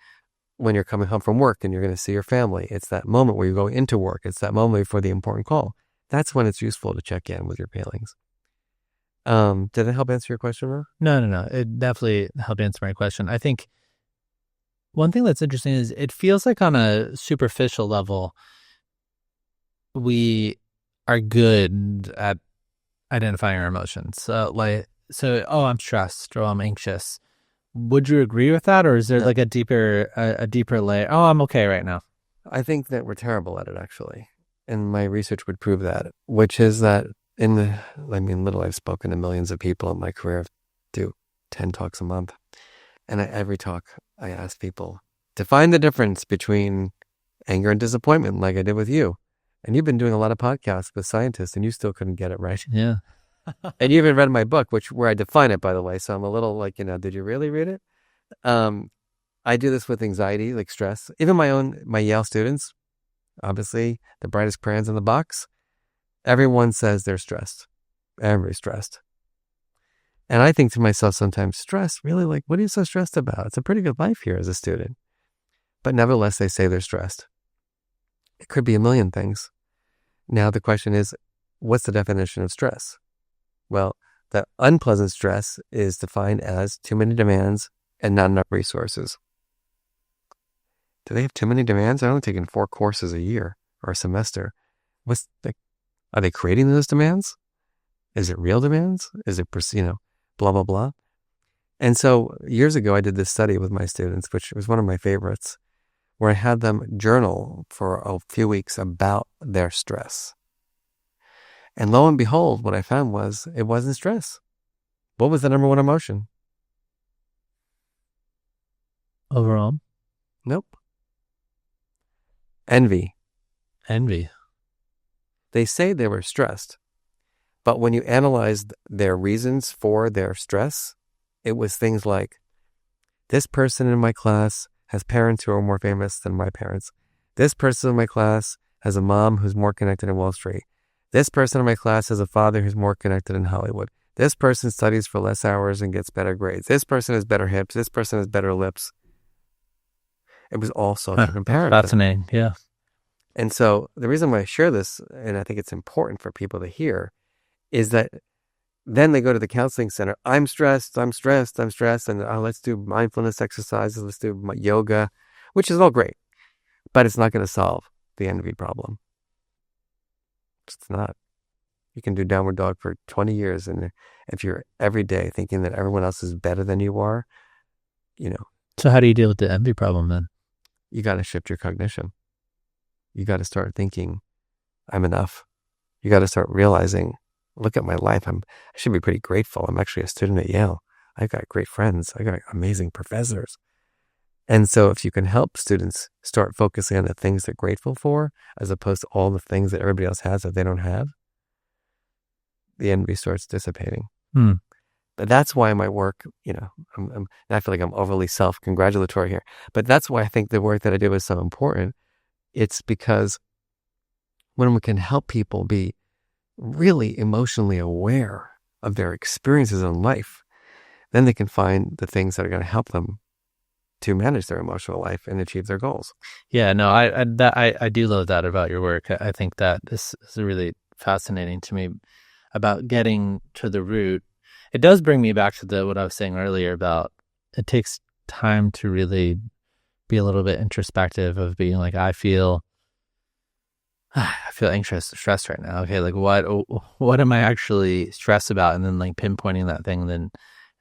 when you're coming home from work and you're going to see your family. It's that moment where you go into work. It's that moment before the important call. That's when it's useful to check in with your feelings. Did it help answer your question, Ro? No. It definitely helped answer my question. I think one thing that's interesting is it feels like on a superficial level, we are good at identifying our emotions. Oh, I'm stressed or I'm anxious. Would you agree with that? Or is there like a deeper layer? Oh, I'm okay right now. I think that we're terrible at it, actually. And my research would prove that, which is that literally I've spoken to millions of people in my career. I do 10 talks a month. And every talk I ask people to find the difference between anger and disappointment, like I did with you. And you've been doing a lot of podcasts with scientists and you still couldn't get it right. Yeah. And you even read my book, where I define it, by the way. So I'm a little like, did you really read it? I do this with anxiety, like stress. Even my Yale students, obviously the brightest crayons in the box, everyone says they're stressed. Everybody's stressed. And I think to myself sometimes, stress, really? Like, what are you so stressed about? It's a pretty good life here as a student. But nevertheless, they say they're stressed. It could be a million things. Now the question is, what's the definition of stress? Well, the unpleasant stress is defined as too many demands and not enough resources. Do they have too many demands? They're only taking 4 courses a year or a semester. Are they creating those demands? Is it real demands? Is it, blah, blah, blah. And so years ago, I did this study with my students, which was one of my favorites, where I had them journal for a few weeks about their stress. And lo and behold, what I found was it wasn't stress. What was the number one emotion? Overall? Nope. Envy. They say they were stressed, but when you analyzed their reasons for their stress, it was things like, this person in my class has parents who are more famous than my parents. This person in my class has a mom who's more connected in Wall Street. This person in my class has a father who's more connected in Hollywood. This person studies for less hours and gets better grades. This person has better hips. This person has better lips. It was all social comparison. Fascinating, yeah. And so the reason why I share this, and I think it's important for people to hear, is that then they go to the counseling center. I'm stressed. And let's do mindfulness exercises. Let's do yoga, which is all great, but it's not going to solve the envy problem. It's not. You can do downward dog for 20 years. And if you're every day thinking that everyone else is better than you are, So how do you deal with the envy problem then? You got to shift your cognition. You got to start thinking, I'm enough. You got to start realizing, look at my life. I should be pretty grateful. I'm actually a student at Yale. I got great friends. I got amazing professors. And so if you can help students start focusing on the things they're grateful for, as opposed to all the things that everybody else has that they don't have, the envy starts dissipating. But that's why my work, I feel like I'm overly self-congratulatory here, but that's why I think the work that I do is so important. It's because when we can help people be really emotionally aware of their experiences in life, then they can find the things that are going to help them to manage their emotional life and achieve their goals. Yeah, no, I do love that about your work. I think that this is really fascinating to me about getting to the root. It does bring me back to what I was saying earlier about it takes time to really be a little bit introspective of being like, I feel anxious, stressed right now. Okay, like what am I actually stressed about? And then like pinpointing that thing, then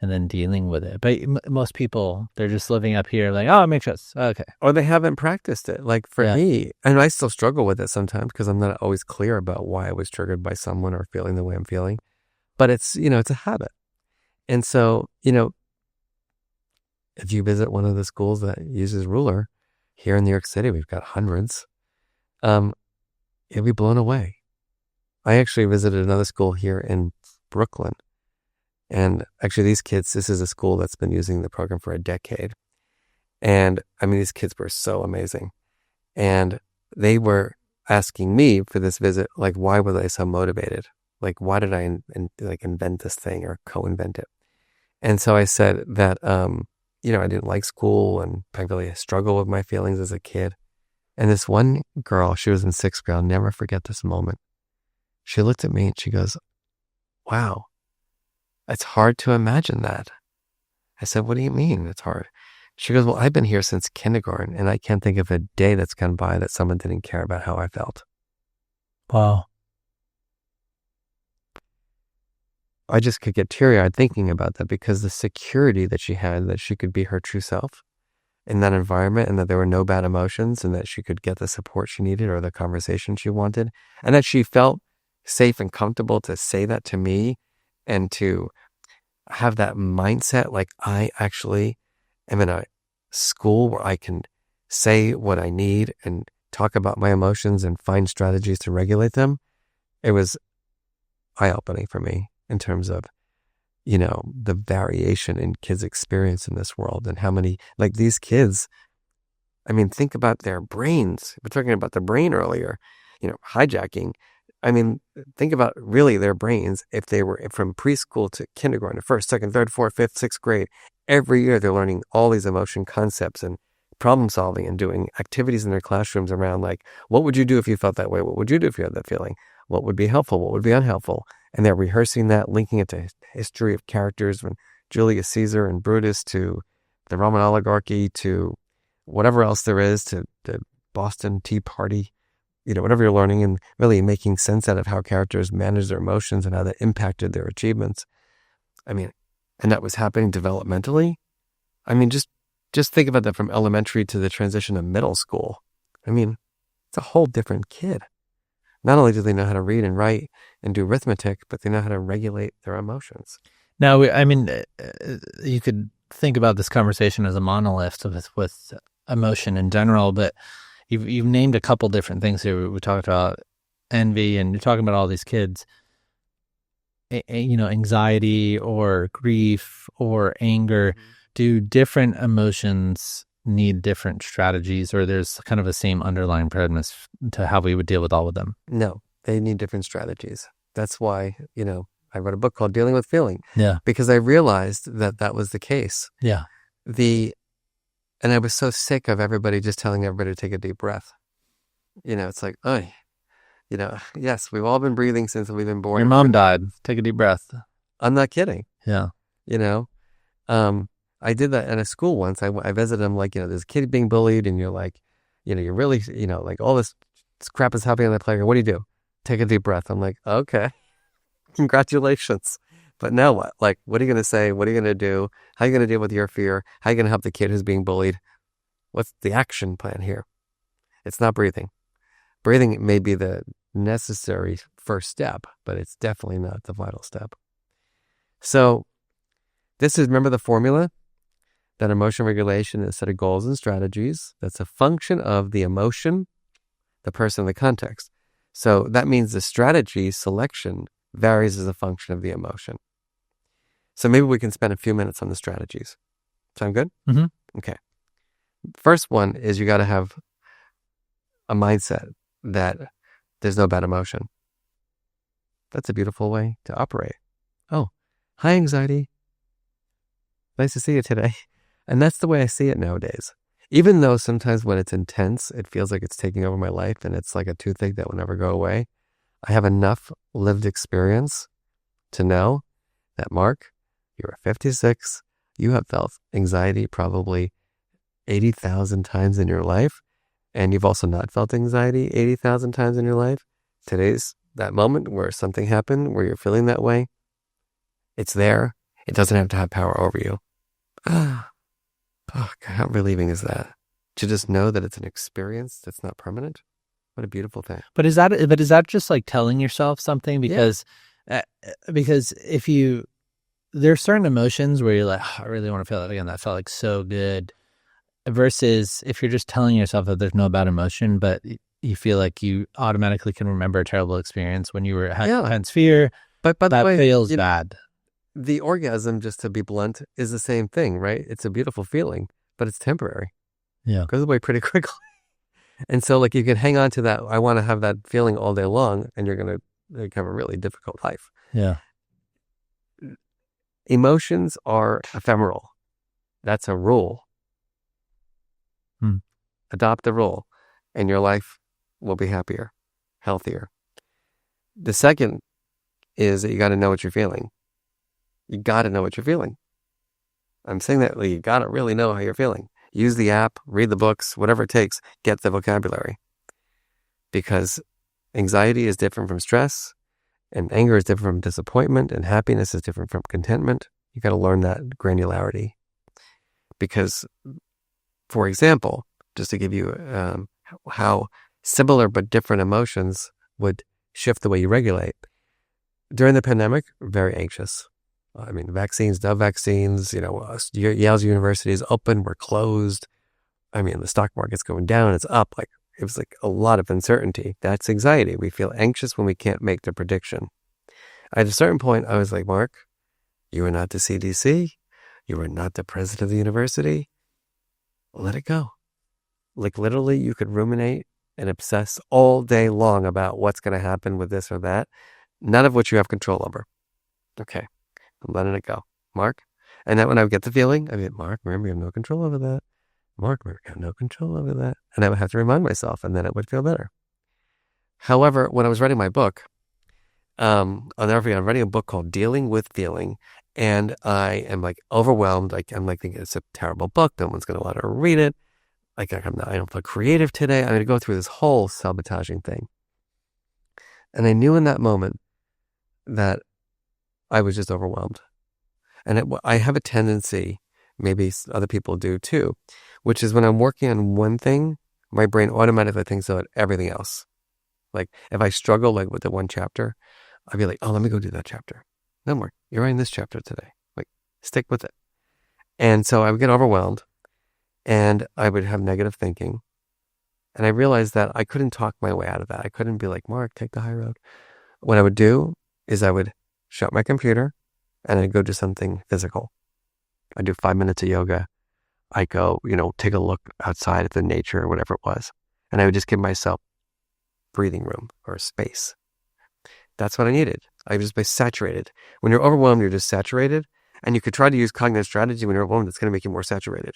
and then dealing with it. But most people, they're just living up here like, oh, it makes sense. Okay. Or they haven't practiced it. Like for Yeah. me, and I still struggle with it sometimes because I'm not always clear about why I was triggered by someone or feeling the way I'm feeling. But it's, it's a habit. And so, if you visit one of the schools that uses ruler here in New York City, we've got hundreds, you'll be blown away. I actually visited another school here in Brooklyn. And actually these kids, this is a school that's been using the program for a decade. And I mean, these kids were so amazing. And they were asking me for this visit, like, why was I so motivated? Like, why did I invent this thing or co-invent it? And so I said that, I didn't like school and I really struggled with my feelings as a kid. And this one girl, she was in 6th grade, I'll never forget this moment. She looked at me and she goes, wow, it's hard to imagine that. I said, what do you mean it's hard? She goes, well, I've been here since kindergarten and I can't think of a day that's gone by that someone didn't care about how I felt. Wow. I just could get teary-eyed thinking about that because the security that she had, that she could be her true self in that environment and that there were no bad emotions and that she could get the support she needed or the conversation she wanted and that she felt safe and comfortable to say that to me and to have that mindset like I actually am in a school where I can say what I need and talk about my emotions and find strategies to regulate them. It was eye-opening for me in terms of, the variation in kids' experience in this world and how many, like these kids, I mean, think about their brains. We're talking about the brain earlier, hijacking. I mean, think about really their brains if they were from preschool to kindergarten, 1st, 2nd, 3rd, 4th, 5th, 6th grade. Every year they're learning all these emotion concepts and problem solving and doing activities in their classrooms around like, what would you do if you felt that way? What would you do if you had that feeling? What would be helpful? What would be unhelpful? And they're rehearsing that, linking it to history of characters from Julius Caesar and Brutus to the Roman oligarchy to whatever else there is to the Boston Tea Party, whatever you're learning and really making sense out of how characters manage their emotions and how that impacted their achievements. I mean, and that was happening developmentally. I mean, just think about that from elementary to the transition to middle school. I mean, it's a whole different kid. Not only do they know how to read and write and do arithmetic, but they know how to regulate their emotions. Now, you could think about this conversation as a monolith with emotion in general, but you've named a couple different things here. We talked about envy, and you're talking about all these kids. Anxiety or grief or anger. Mm-hmm. Do different emotions need different strategies, or there's kind of a same underlying premise to how we would deal with all of them? No, they need different strategies. That's why, I wrote a book called Dealing with Feeling. Yeah. Because I realized that was the case. Yeah. And I was so sick of everybody just telling everybody to take a deep breath. It's like, oh, yes, we've all been breathing since we've been born. Your mom died. Take a deep breath. I'm not kidding. Yeah. I did that at a school once. I visited them like, there's a kid being bullied and you're like, you're really, like all this crap is happening on the playground. What do you do? Take a deep breath. I'm like, okay, congratulations. But now what? Like, what are you going to say? What are you going to do? How are you going to deal with your fear? How are you going to help the kid who's being bullied? What's the action plan here? It's not breathing. Breathing may be the necessary first step, but it's definitely not the vital step. So remember the formula? That emotion regulation is a set of goals and strategies. That's a function of the emotion, the person, the context. So that means the strategy selection varies as a function of the emotion. So maybe we can spend a few minutes on the strategies. Sound good? Mm-hmm. Okay. First one is you got to have a mindset that there's no bad emotion. That's a beautiful way to operate. Oh, hi, anxiety. Nice to see you today. And that's the way I see it nowadays. Even though sometimes when it's intense, it feels like it's taking over my life and it's like a toothache that will never go away. I have enough lived experience to know that, Mark, you're 56. You have felt anxiety probably 80,000 times in your life. And you've also not felt anxiety 80,000 times in your life. Today's that moment where something happened, where you're feeling that way. It's there. It doesn't have to have power over you. Oh, God, how relieving is that? To just know that it's an experience that's not permanent. What a beautiful thing. But is that just like telling yourself something? Because if there's certain emotions where you're like, oh, I really want to feel that again. That felt like so good. Versus if you're just telling yourself that there's no bad emotion, but you feel like you automatically can remember a terrible experience when you were hence fear. But by the that way, feels bad. The orgasm, just to be blunt, is the same thing, right? It's a beautiful feeling, but it's temporary. Yeah. It goes away pretty quickly. And so like you can hang on to that, I want to have that feeling all day long, and you're going to have a really difficult life. Yeah. Emotions are ephemeral. That's a rule. Adopt the rule, and your life will be happier, healthier. The second is that you got to know what you're feeling. You got to know what you're feeling. I'm saying that you got to really know how you're feeling. Use the app, read the books, whatever it takes, get the vocabulary. Because anxiety is different from stress, and anger is different from disappointment, and happiness is different from contentment. You got to learn that granularity. Because, for example, just to give you how similar but different emotions would shift the way you regulate. During the pandemic, very anxious. I mean, vaccines, no vaccines, Yale's university is open, we're closed. I mean, the stock market's going down, it's up. Like, it was like a lot of uncertainty. That's anxiety. We feel anxious when we can't make the prediction. At a certain point, I was like, Mark, you are not the CDC. You are not the president of the university. Let it go. Like, literally, you could ruminate and obsess all day long about what's going to happen with this or that, none of which you have control over. Okay, I'm letting it go. Mark? And then when I would get the feeling, I'd be like, Mark, remember, you have no control over that. Mark, remember, you have no control over that. And I would have to remind myself, and then it would feel better. However, when I was writing my book, I'll never forget, I'm writing a book called Dealing with Feeling, and I am like overwhelmed. Like, I'm like thinking it's a terrible book. No one's going to want to read it. Like, I don't feel creative today. I'm going to go through this whole sabotaging thing. And I knew in that moment that I was just overwhelmed. And I have a tendency, maybe other people do too, which is when I'm working on one thing, my brain automatically thinks about everything else. Like, if I struggle like with the one chapter, I'd be like, oh, let me go do that chapter. No more. You're writing this chapter today. Like, stick with it. And so I would get overwhelmed, and I would have negative thinking. And I realized that I couldn't talk my way out of that. I couldn't be like, Mark, take the high road. What I would do is I would shut my computer and I'd go do something physical. I'd do 5 minutes of yoga. I'd go, take a look outside at the nature or whatever it was. And I would just give myself breathing room or space. That's what I needed. I was just saturated. When you're overwhelmed, you're just saturated. And you could try to use cognitive strategy when you're overwhelmed. It's going to make you more saturated.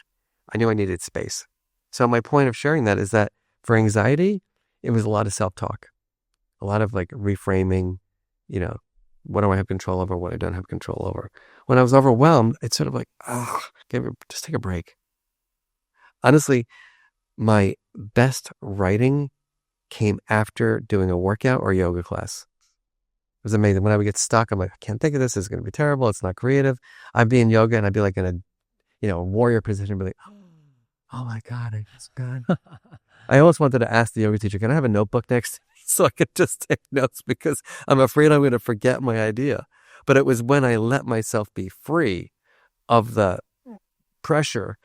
I knew I needed space. So my point of sharing that is that for anxiety, it was a lot of self-talk, a lot of like reframing, what do I have control over, what I don't have control over. When I was overwhelmed, it's sort of like, just take a break. Honestly, my best writing came after doing a workout or yoga class. It was amazing. When I would get stuck, I'm like, I can't think of this. This is going to be terrible. It's not creative. I'd be in yoga and I'd be like in a warrior position, be like, oh my God, I just got. I almost wanted to ask the yoga teacher, can I have a notebook next so I could just take notes, because I'm afraid I'm going to forget my idea. But it was when I let myself be free of the pressure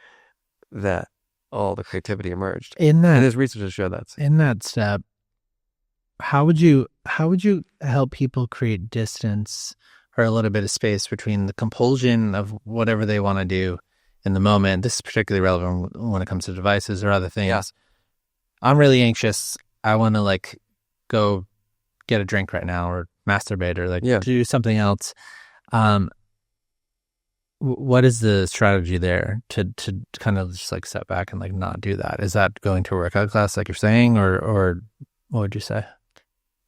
that all the creativity emerged. And there's research to show that. In that step, how would you help people create distance or a little bit of space between the compulsion of whatever they want to do in the moment? This is particularly relevant when it comes to devices or other things. Yeah. I'm really anxious. I want to go get a drink right now or masturbate or do something else. What is the strategy there to kind of just step back and not do that? Is that going to a workout class like you're saying, or what would you say?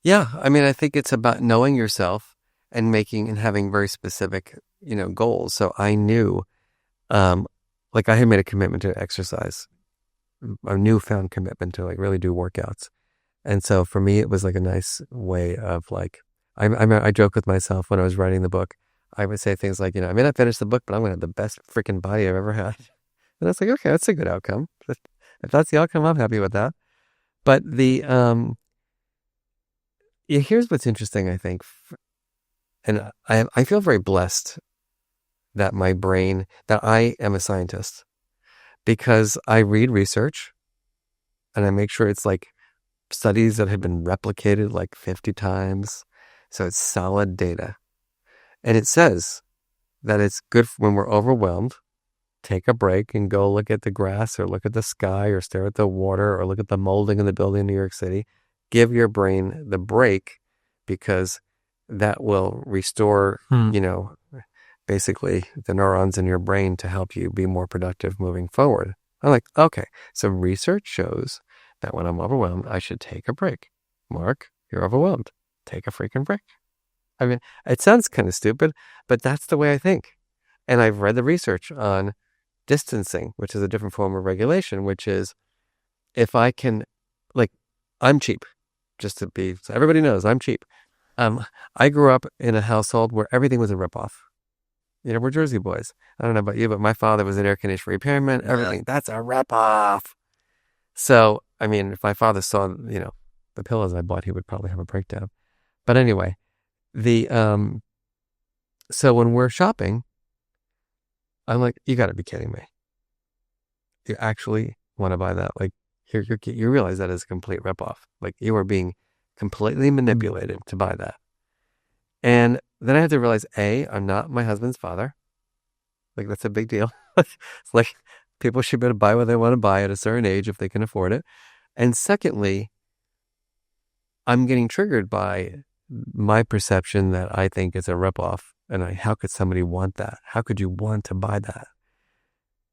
Yeah. I mean, I think it's about knowing yourself and having very specific, goals. So I knew, I had made a commitment to exercise, a newfound commitment to really do workouts. And so for me, it was a nice way of I joke with myself when I was writing the book. I would say things like, I may not finish the book, but I'm going to have the best freaking body I've ever had. And it's like, okay, that's a good outcome. If that's the outcome, I'm happy with that. But here's what's interesting, I think. And I feel very blessed that I am a scientist, because I read research and I make sure it's like studies that have been replicated like 50 times. So it's solid data. And it says that it's good when we're overwhelmed, take a break and go look at the grass or look at the sky or stare at the water or look at the molding in the building in New York City. Give your brain the break, because that will restore, basically the neurons in your brain to help you be more productive moving forward. I'm like, okay, so research shows that when I'm overwhelmed, I should take a break. Mark, you're overwhelmed. Take a freaking break. I mean, it sounds kind of stupid, but that's the way I think. And I've read the research on distancing, which is a different form of regulation, which is if I can, I'm cheap, so everybody knows I'm cheap. I grew up in a household where everything was a ripoff. We're Jersey boys. I don't know about you, but my father was an air conditioner repairman. Everything, that's a ripoff. So, I mean, if my father saw, the pillows I bought, he would probably have a breakdown. But anyway, so when we're shopping, I'm like, you got to be kidding me. You actually want to buy that? Like, you realize that is a complete ripoff. Like, you are being completely manipulated to buy that. And then I had to realize, I'm not my husband's father. Like, that's a big deal. It's like, people should be able to buy what they want to buy at a certain age if they can afford it. And secondly, I'm getting triggered by my perception that I think is a ripoff. And how could somebody want that? How could you want to buy that?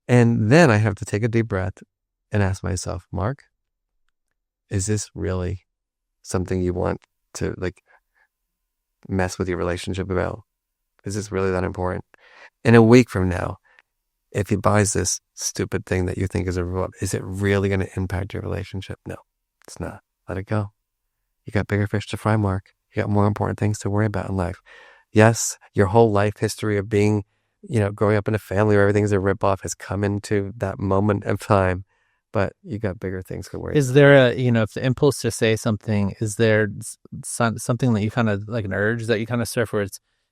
And then I have to take a deep breath and ask myself, Mark, is this really something you want to mess with your relationship about? Is this really that important? In a week from now, if he buys this stupid thing that you think is a ripoff, is it really going to impact your relationship? No, it's not. Let it go. You got bigger fish to fry, Mark. You got more important things to worry about in life. Yes, your whole life history of being, growing up in a family where everything's a ripoff has come into that moment of time, but you got bigger things to worry about. Is there if the impulse to say something, is there something that you kind of like an urge that you kind of surf where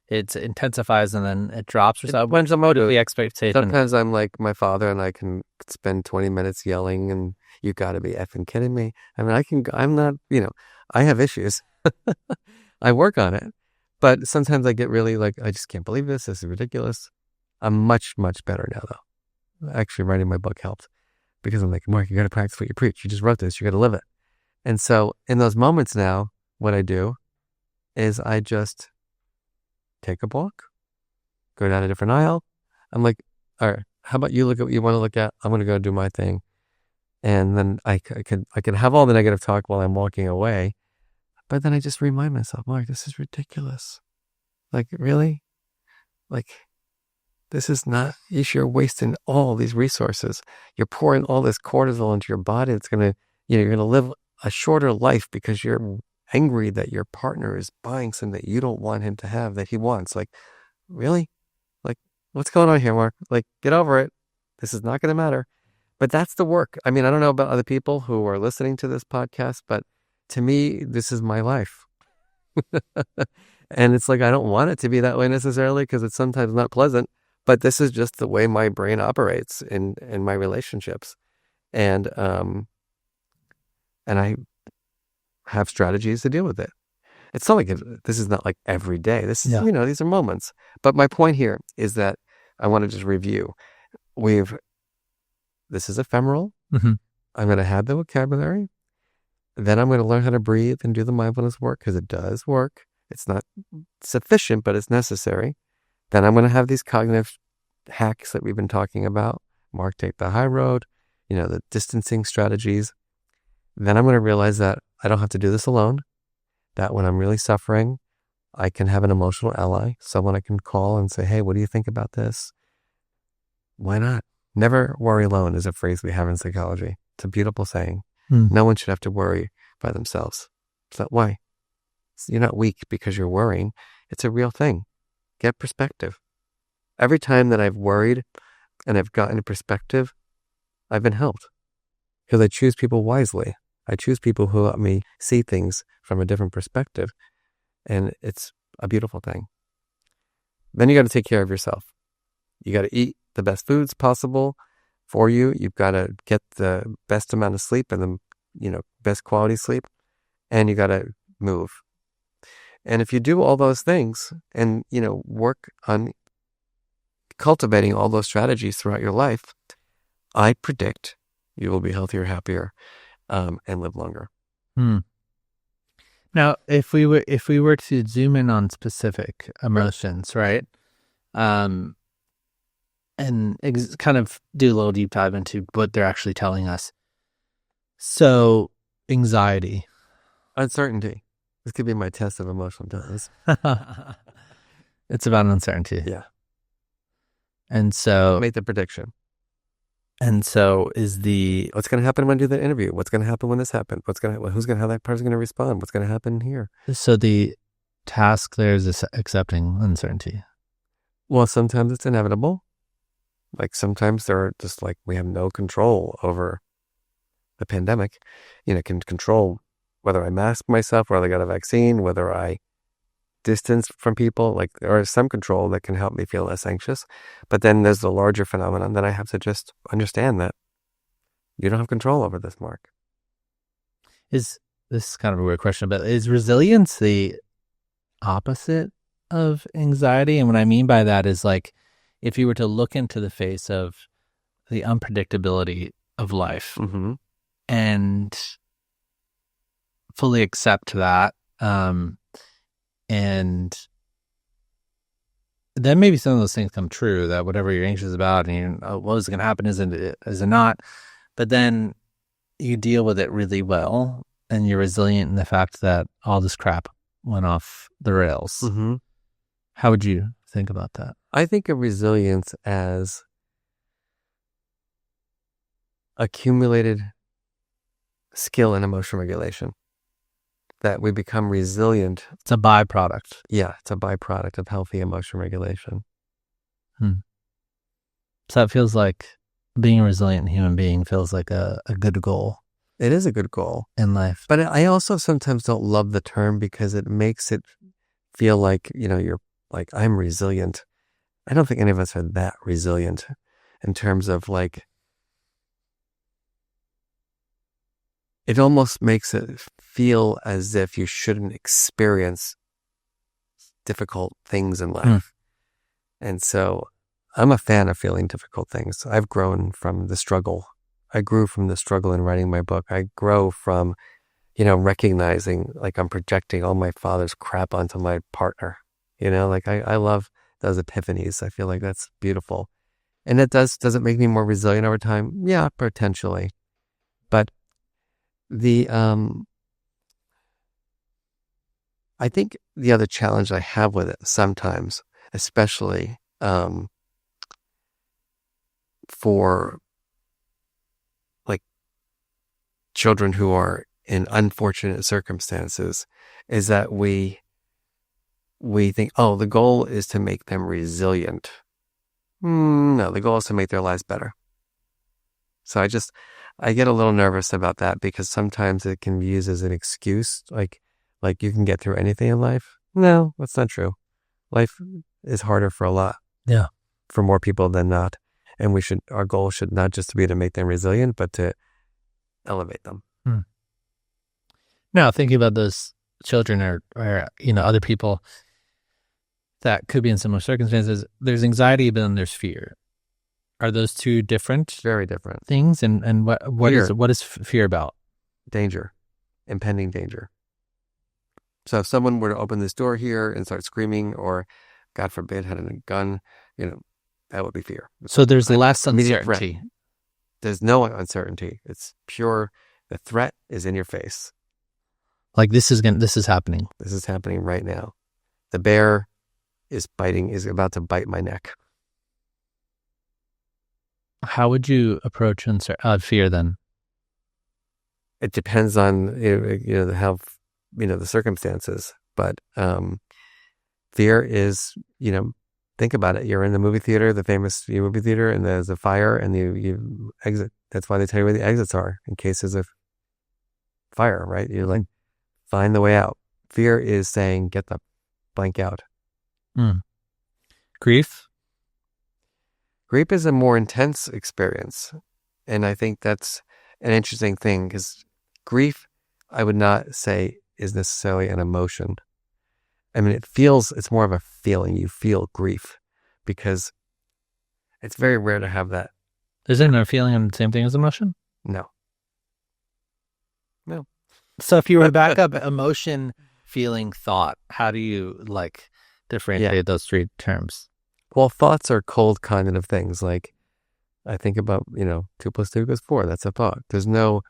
it intensifies and then it drops or something? When's the motive? The expectation. Sometimes I'm like my father and I can spend 20 minutes yelling and you got to be effing kidding me. I mean, I'm not, I have issues. I work on it. But sometimes I get really I just can't believe this. This is ridiculous. I'm much, much better now, though. Actually, writing my book helped, because I'm like, Mark, you got to practice what you preach. You just wrote this. You got to live it. And so in those moments now, what I do is I just take a walk, go down a different aisle. I'm like, all right, how about you look at what you want to look at? I'm going to go do my thing. And then I can have all the negative talk while I'm walking away. But then I just remind myself, Mark, this is ridiculous. Like, really? Like, this is not, you're wasting all these resources. You're pouring all this cortisol into your body. It's going to, you're going to live a shorter life because you're angry that your partner is buying something that you don't want him to have that he wants. Like, really? Like, what's going on here, Mark? Like, get over it. This is not going to matter. But that's the work. I mean, I don't know about other people who are listening to this podcast, but to me, this is my life. And it's like, I don't want it to be that way necessarily because it's sometimes not pleasant, but this is just the way my brain operates in my relationships. And I have strategies to deal with it. It's not like this is not like every day. This is, these are moments. But my point here is that I want to just review. This is ephemeral. Mm-hmm. I'm going to have the vocabulary. Then I'm going to learn how to breathe and do the mindfulness work because it does work. It's not sufficient, but it's necessary. Then I'm going to have these cognitive hacks that we've been talking about. Mark, take the high road, the distancing strategies. Then I'm going to realize that I don't have to do this alone, that when I'm really suffering, I can have an emotional ally, someone I can call and say, hey, what do you think about this? Why not? Never worry alone is a phrase we have in psychology. It's a beautiful saying. No one should have to worry by themselves. So why? You're not weak because you're worrying. It's a real thing. get perspective. Every time that I've worried and I've gotten a perspective, I've been helped because I choose people wisely. I choose people who help me see things from a different perspective. And it's a beautiful thing. Then you got to take care of yourself. You got to eat the best foods possible for you. You've got to get the best amount of sleep and the best quality sleep. And you got to move. And if you do all those things and, work on cultivating all those strategies throughout your life, I predict you will be healthier, happier, and live longer. Now, if we were to zoom in on specific emotions, right? And kind of do a little deep dive into what they're actually telling us. So, anxiety. Uncertainty. This could be my test of emotional intelligence. It's about uncertainty. Yeah. And so... Make the prediction. And so what's going to happen when I do the interview? What's going to happen when this happens? How that person going to respond? What's going to happen here? So the task there is accepting uncertainty. Well, sometimes it's inevitable. Like sometimes they're just like, we have no control over the pandemic. Can control whether I mask myself, whether I got a vaccine, whether I distance from people. Like there is some control that can help me feel less anxious. But then there's the larger phenomenon that I have to just understand that you don't have control over this, Mark. This is kind of a weird question, but is resilience the opposite of anxiety? And what I mean by that is like, if you were to look into the face of the unpredictability of life and fully accept that, and then maybe some of those things come true, that whatever you're anxious about and what is going to happen, is it not? But then you deal with it really well and you're resilient in the fact that all this crap went off the rails. How would you think about that? I think of resilience as accumulated skill in emotional regulation. That we become resilient. It's a byproduct. Yeah, it's a byproduct of healthy emotional regulation. So it feels like being a resilient human being feels like a good goal. It is a good goal in life. But I also sometimes don't love the term because it makes it feel like, you're like, I'm resilient. I don't think any of us are that resilient in terms of like, it almost makes it feel as if you shouldn't experience difficult things in life. And so I'm a fan of feeling difficult things. I've grown from the struggle. I grew from the struggle in writing my book. I grow from, recognizing like I'm projecting all my father's crap onto my partner. I love those epiphanies. I feel like that's beautiful. And does it make me more resilient over time? Yeah, potentially. But I think the other challenge I have with it sometimes, especially for like children who are in unfortunate circumstances, is that we think, oh, the goal is to make them resilient. No, the goal is to make their lives better. So I get a little nervous about that because sometimes it can be used as an excuse, like you can get through anything in life. No, that's not true. Life is harder for a lot. Yeah. For more people than not. And our goal should not just be to make them resilient, but to elevate them. Now, thinking about those children or other people that could be in similar circumstances, there's anxiety, but then there's fear. Are those two different? Very different things. And what is fear about? Danger, impending danger. So if someone were to open this door here and start screaming, or God forbid had a gun, that would be fear. So there's less uncertainty. There's no uncertainty. It's pure. The threat is in your face. Like this is happening. This is happening right now. The bear is about to bite my neck. How would you approach fear then? It depends on the circumstances, but Fear is, think about it. You're in the movie theater, the famous movie theater, and there's a fire, and you exit. That's why they tell you where the exits are in cases of fire, right? You like find the way out. Fear is saying, get the blank out. Grief? Grief is a more intense experience. And I think that's an interesting thing because grief, I would not say is necessarily an emotion. I mean, it's more of a feeling. You feel grief because it's very rare to have that. Isn't a feeling the same thing as emotion? No. So if you were to back up emotion, feeling, thought, how do you differentiate those three terms? Well, thoughts are cold cognitive things. Like I think about, 2 + 2 = 4. That's a thought. There's no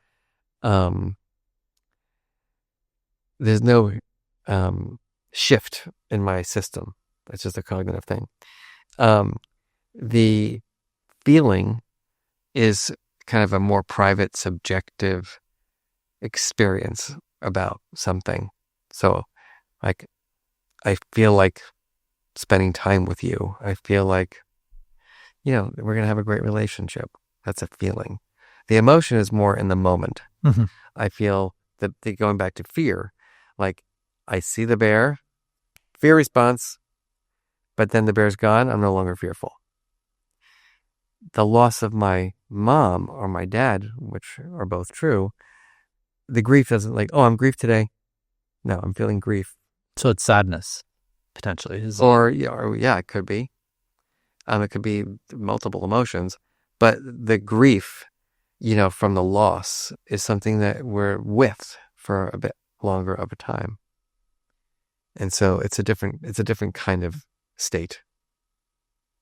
shift in my system. That's just a cognitive thing. The feeling is kind of a more private, subjective experience about something. So, like, I feel like spending time with you. I feel like, we're going to have a great relationship. That's a feeling. The emotion is more in the moment. Mm-hmm. I feel that going back to fear, like I see the bear, fear response, but then the bear's gone. I'm no longer fearful. The loss of my mom or my dad, which are both true, the grief doesn't I'm grief today. No, I'm feeling grief. So it's sadness, potentially. It could be. It could be multiple emotions, but the grief, from the loss is something that we're with for a bit longer of a time. And so it's a different kind of state,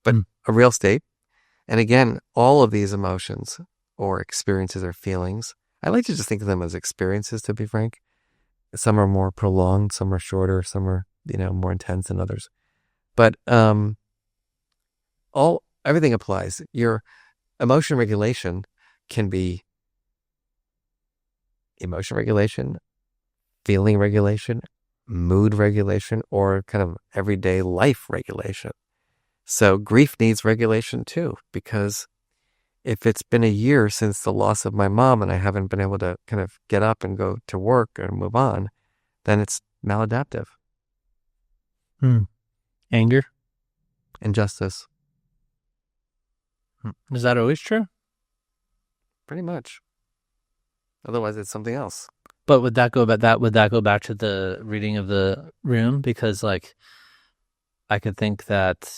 but a real state. And again, all of these emotions or experiences or feelings, I like to just think of them as experiences, to be frank. Some are more prolonged, some are shorter, some are, more intense than others. But everything applies. Your emotion regulation can be emotion regulation, feeling regulation, mood regulation, or kind of everyday life regulation. So grief needs regulation too, because if it's been a year since the loss of my mom and I haven't been able to kind of get up and go to work or move on, then it's maladaptive. Anger? Injustice. Is that always true? Pretty much. Otherwise, it's something else. But would that go back to the reading of the room? Because I could think that,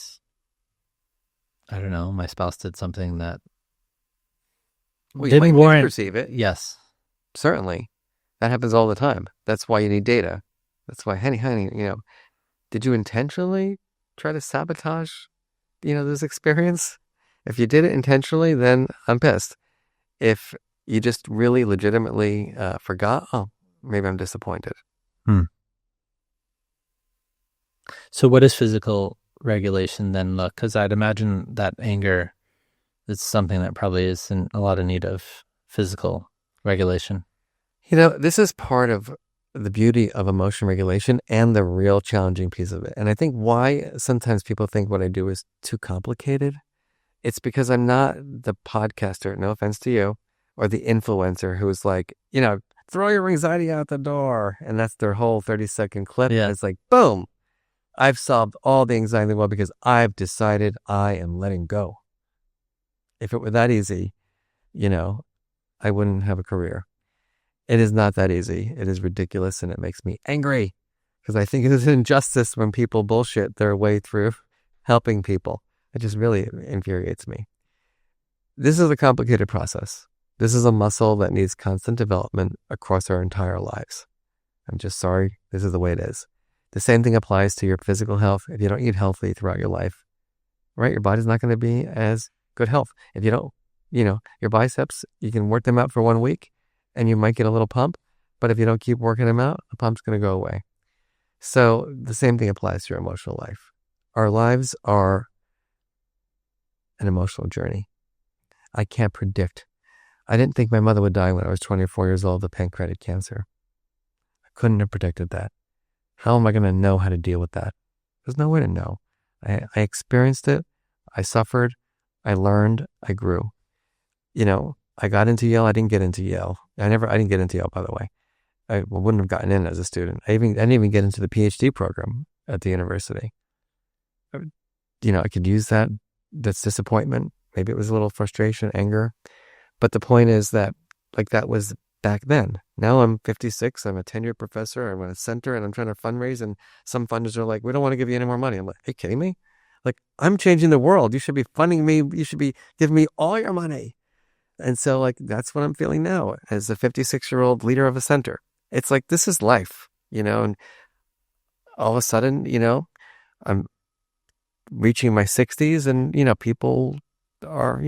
I don't know, my spouse did something that didn't warrant. Perceive it. Yes. Certainly. That happens all the time. That's why you need data. That's why, honey, did you intentionally try to sabotage, this experience? If you did it intentionally, then I'm pissed. If you just really legitimately forgot, maybe I'm disappointed. So what is physical regulation then look? Because I'd imagine that anger is something that probably is in a lot of need of physical regulation. This is part of the beauty of emotion regulation and the real challenging piece of it. And I think why sometimes people think what I do is too complicated. It's because I'm not the podcaster, no offense to you, or the influencer who's like, throw your anxiety out the door. And that's their whole 30-second clip. Yeah. And it's like, boom, I've solved all the anxiety in the world because I've decided I am letting go. If it were that easy, I wouldn't have a career. It is not that easy. It is ridiculous and it makes me angry because I think it is an injustice when people bullshit their way through helping people. It just really infuriates me. This is a complicated process. This is a muscle that needs constant development across our entire lives. I'm just sorry. This is the way it is. The same thing applies to your physical health. If you don't eat healthy throughout your life, right, your body's not going to be as good health. If you don't, your biceps, you can work them out for 1 week and you might get a little pump. But if you don't keep working them out, the pump's going to go away. So the same thing applies to your emotional life. Our lives are an emotional journey. I can't predict. I didn't think my mother would die when I was 24 years old of pancreatic cancer. I couldn't have predicted that. How am I going to know how to deal with that? There's no way to know. I experienced it. I suffered. I learned. I grew. I got into Yale. I didn't get into Yale. I didn't get into Yale, by the way. I wouldn't have gotten in as a student. I didn't even get into the PhD program at the university. I could use that's disappointment. Maybe it was a little frustration, anger. But the point is that, that was back then. Now I'm 56. I'm a tenured professor. I'm at a center and I'm trying to fundraise. And some funders are like, we don't want to give you any more money. I'm like, are you kidding me? I'm changing the world. You should be funding me. You should be giving me all your money. And so that's what I'm feeling now as a 56-year-old leader of a center. It's this is life, and all of a sudden, I'm reaching my 60s and, people are,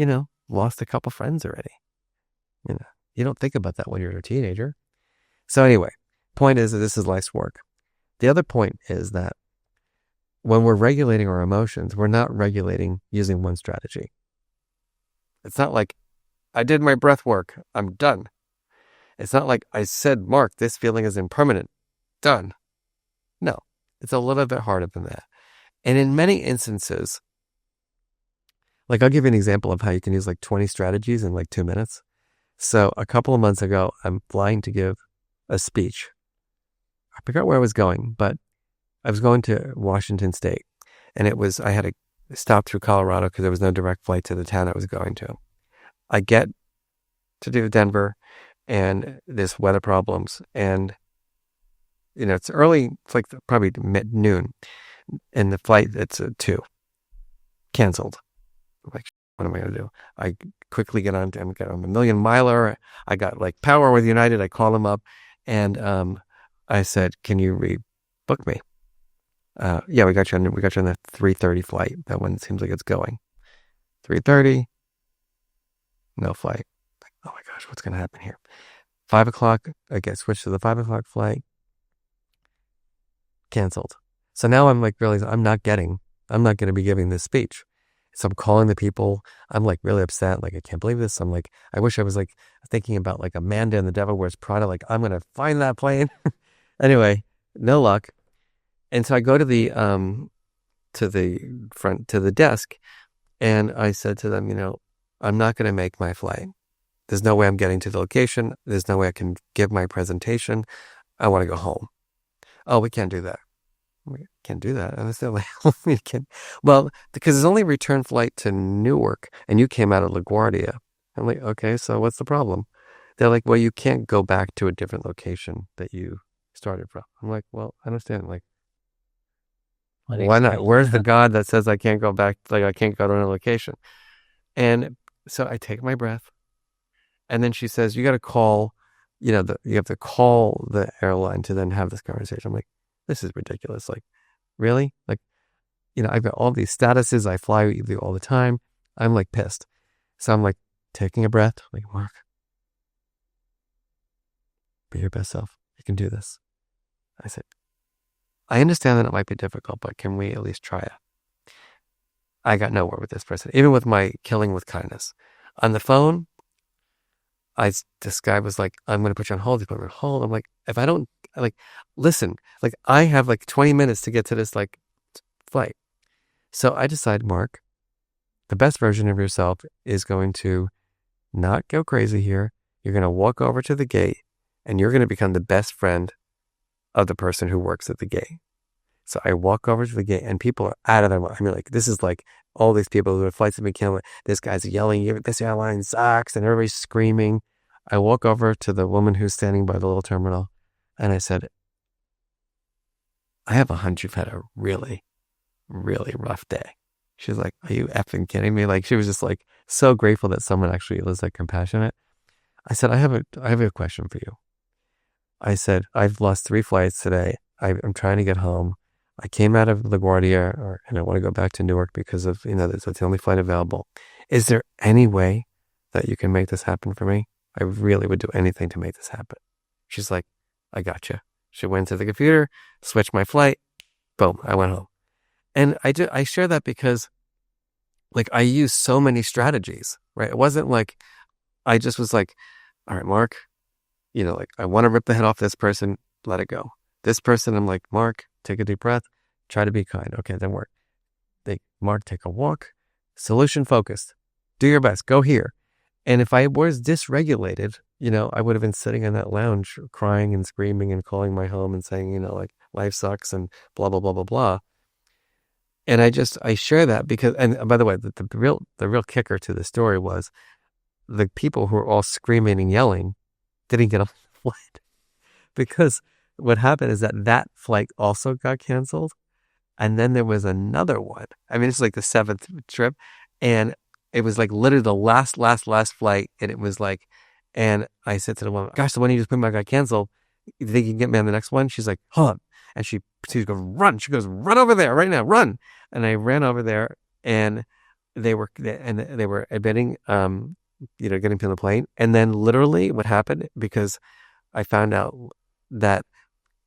lost a couple friends already. You don't think about that when you're a teenager. So anyway, point is that this is life's work. The other point is that when we're regulating our emotions, we're not regulating using one strategy. It's not like I did my breath work, I'm done. It's not like I said, Mark, this feeling is impermanent, done. No, it's a little bit harder than that. And in many instances, I'll give you an example of how you can use 20 strategies in 2 minutes. So a couple of months ago, I'm flying to give a speech. I forgot where I was going, but I was going to Washington State. And I had to stop through Colorado because there was no direct flight to the town I was going to. I get to do Denver and there's weather problems. And, it's early, it's probably mid-noon. And the flight, it's at 2. Canceled. I'm what am I going to do? I quickly get on a million miler. I got power with United. I call them up and I said, can you rebook me? Yeah, we got you on the 3:30 flight. That one seems like it's going. 3:30, no flight. Oh my gosh, what's going to happen here? 5 o'clock, I get switched to the 5 o'clock flight. Canceled. So now I'm realizing I'm not going to be giving this speech. So I'm calling the people. I'm really upset. I can't believe this. I'm I wish I was thinking about Amanda and the Devil Wears Prada. I'm going to find that plane. Anyway, no luck. And so I go to the desk and I said to them, I'm not going to make my flight. There's no way I'm getting to the location. There's no way I can give my presentation. I want to go home. Oh, we can't do that. We can't do that. And I said, we can. Well, because there's only a return flight to Newark and you came out of LaGuardia. I'm okay, so what's the problem? They're well, you can't go back to a different location that you started from. I'm well, I understand. Why not? Where's the God that says I can't go back? I can't go to another location. And so I take my breath. And then she says, you got to call, you have to call the airline to then have this conversation. I'm this is ridiculous. Really? I've got all these statuses. I fly with you all the time. I'm pissed. So I'm taking a breath. Mark, be your best self. You can do this. I said, I understand that it might be difficult, but can we at least try it? I got nowhere with this person, even with my killing with kindness. On the phone, this guy was I'm going to put you on hold. He put me on hold. I'm if I don't, listen, I have 20 minutes to get to this flight. So I decided, Mark, the best version of yourself is going to not go crazy here. You're going to walk over to the gate and you're going to become the best friend of the person who works at the gate. So I walk over to the gate and people are out of their mind. I mean, this is all these people who have flights have been canceled. This guy's yelling, this airline sucks, and everybody's screaming. I walk over to the woman who's standing by the little terminal and I said, I have a hunch you've had a really, really rough day. She's are you effing kidding me? She was just so grateful that someone actually was compassionate. I said, I have a question for you. I said, I've lost 3 flights today. I'm trying to get home. I came out of LaGuardia and I want to go back to Newark because of, that's the only flight available. Is there any way that you can make this happen for me? I really would do anything to make this happen. She's I got you. She went to the computer, switched my flight. Boom, I went home. And I share that because I use so many strategies, right? It wasn't I just was all right, Mark, I want to rip the head off this person, let it go. This person, I'm Mark, take a deep breath, Try to be kind. Okay, then work. Mark, take a walk. Solution focused. Do your best. Go here. And if I was dysregulated, I would have been sitting in that lounge crying and screaming and calling my home and saying, like, life sucks and blah, blah, blah, blah, blah. And I share that because, and by the way, the real kicker to the story was the people who were all screaming and yelling didn't get on the flight, because what happened is that flight also got canceled. And then there was another one. I mean, it's like the 7th trip, and it was like literally the last flight. And it was like, and I said to the woman, gosh, the one you just put back got canceled. You think you can get me on the next one? She's like, hold on. And she goes, run. She goes, run over there right now, run. And I ran over there, and they were admitting, getting to the plane. And then literally what happened, because I found out that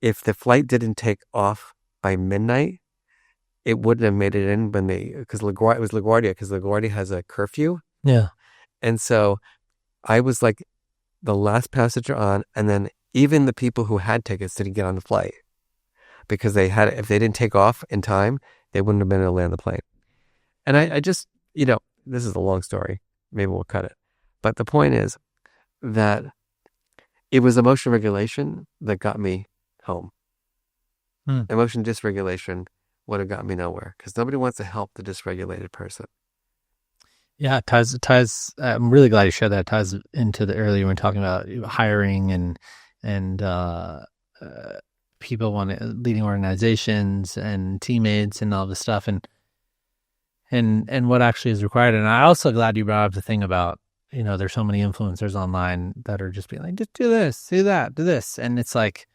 if the flight didn't take off by midnight, it wouldn't have made it in because LaGuardia has a curfew. Yeah. And so I was like the last passenger on, and then even the people who had tickets didn't get on the flight because if they didn't take off in time, they wouldn't have been able to land the plane. And I just, this is a long story. Maybe we'll cut it. But the point is that it was emotion regulation that got me home. Emotion dysregulation would have got me nowhere, because nobody wants to help the dysregulated person. Yeah, it ties. I'm really glad you shared that. It ties into the earlier when we were talking about hiring and people leading organizations and teammates and all this stuff, and what actually is required. And I'm also glad you brought up the thing about, there's so many influencers online that are just being like, just do this, do that, do this, and it's like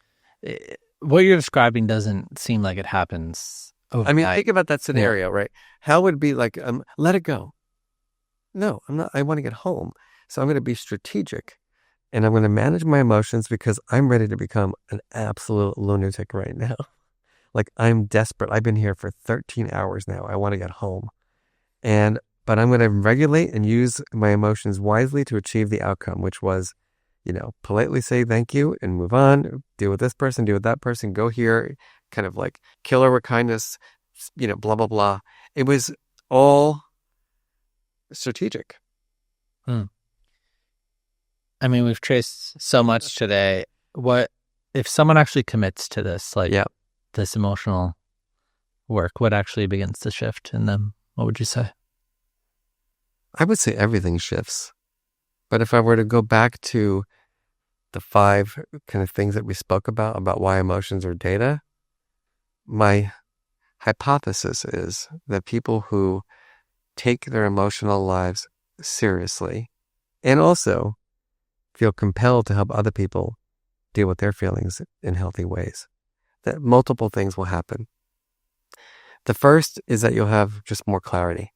what you're describing doesn't seem like it happens overnight. I mean, think about that scenario, right? How would it be like, let it go? No, I'm not. I want to get home. So I'm going to be strategic, and I'm going to manage my emotions, because I'm ready to become an absolute lunatic right now. Like, I'm desperate. I've been here for 13 hours now. I want to get home. But I'm going to regulate and use my emotions wisely to achieve the outcome, which was, politely say thank you and move on, deal with this person, deal with that person, go here, kind of like kill her with kindness, blah, blah, blah. It was all strategic. I mean, we've traced so much today. What if someone actually commits to this, this emotional work, what actually begins to shift in them? What would you say? I would say everything shifts. But if I were to go back to the 5 kind of things that we spoke about why emotions are data, my hypothesis is that people who take their emotional lives seriously and also feel compelled to help other people deal with their feelings in healthy ways, that multiple things will happen. The first is that you'll have just more clarity,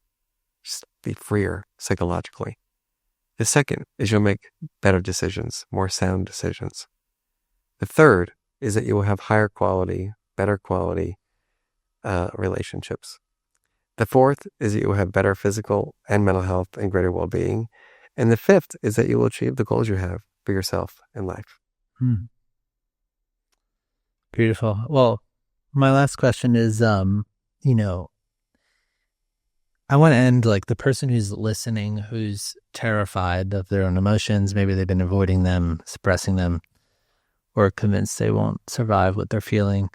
just be freer psychologically. The second is you'll make better decisions, more sound decisions. The third is that you will have higher quality, better quality relationships. The fourth is that you will have better physical and mental health and greater well-being. And the fifth is that you will achieve the goals you have for yourself in life. Beautiful. Well, my last question is, I want to end like the person who's listening, who's terrified of their own emotions. Maybe they've been avoiding them, suppressing them, or convinced they won't survive what they're feeling.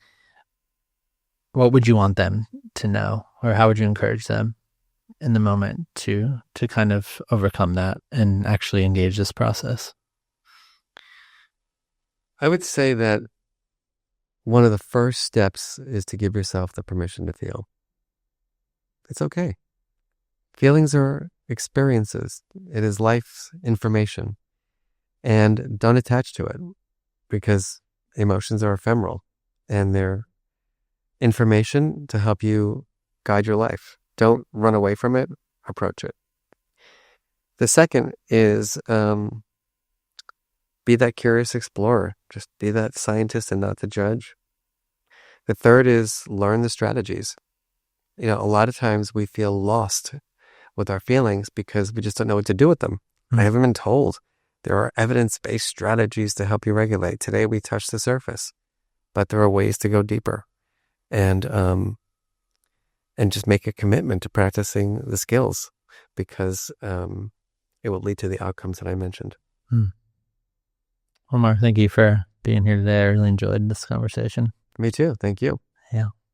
What would you want them to know, or how would you encourage them in the moment to kind of overcome that and actually engage this process? I would say that one of the first steps is to give yourself the permission to feel. It's okay. Feelings are experiences. It is life's information. And don't attach to it, because emotions are ephemeral and they're information to help you guide your life. Don't run away from it, approach it. The second is be that curious explorer. Just be that scientist and not the judge. The third is learn the strategies. A lot of times we feel lost with our feelings because we just don't know what to do with them. I haven't been told. There are evidence-based strategies to help you regulate. Today we touched the surface, but there are ways to go deeper. And and just make a commitment to practicing the skills, because it will lead to the outcomes that I mentioned. Well, Mark, thank you for being here today. I really enjoyed this conversation. Me too. Thank you. Yeah.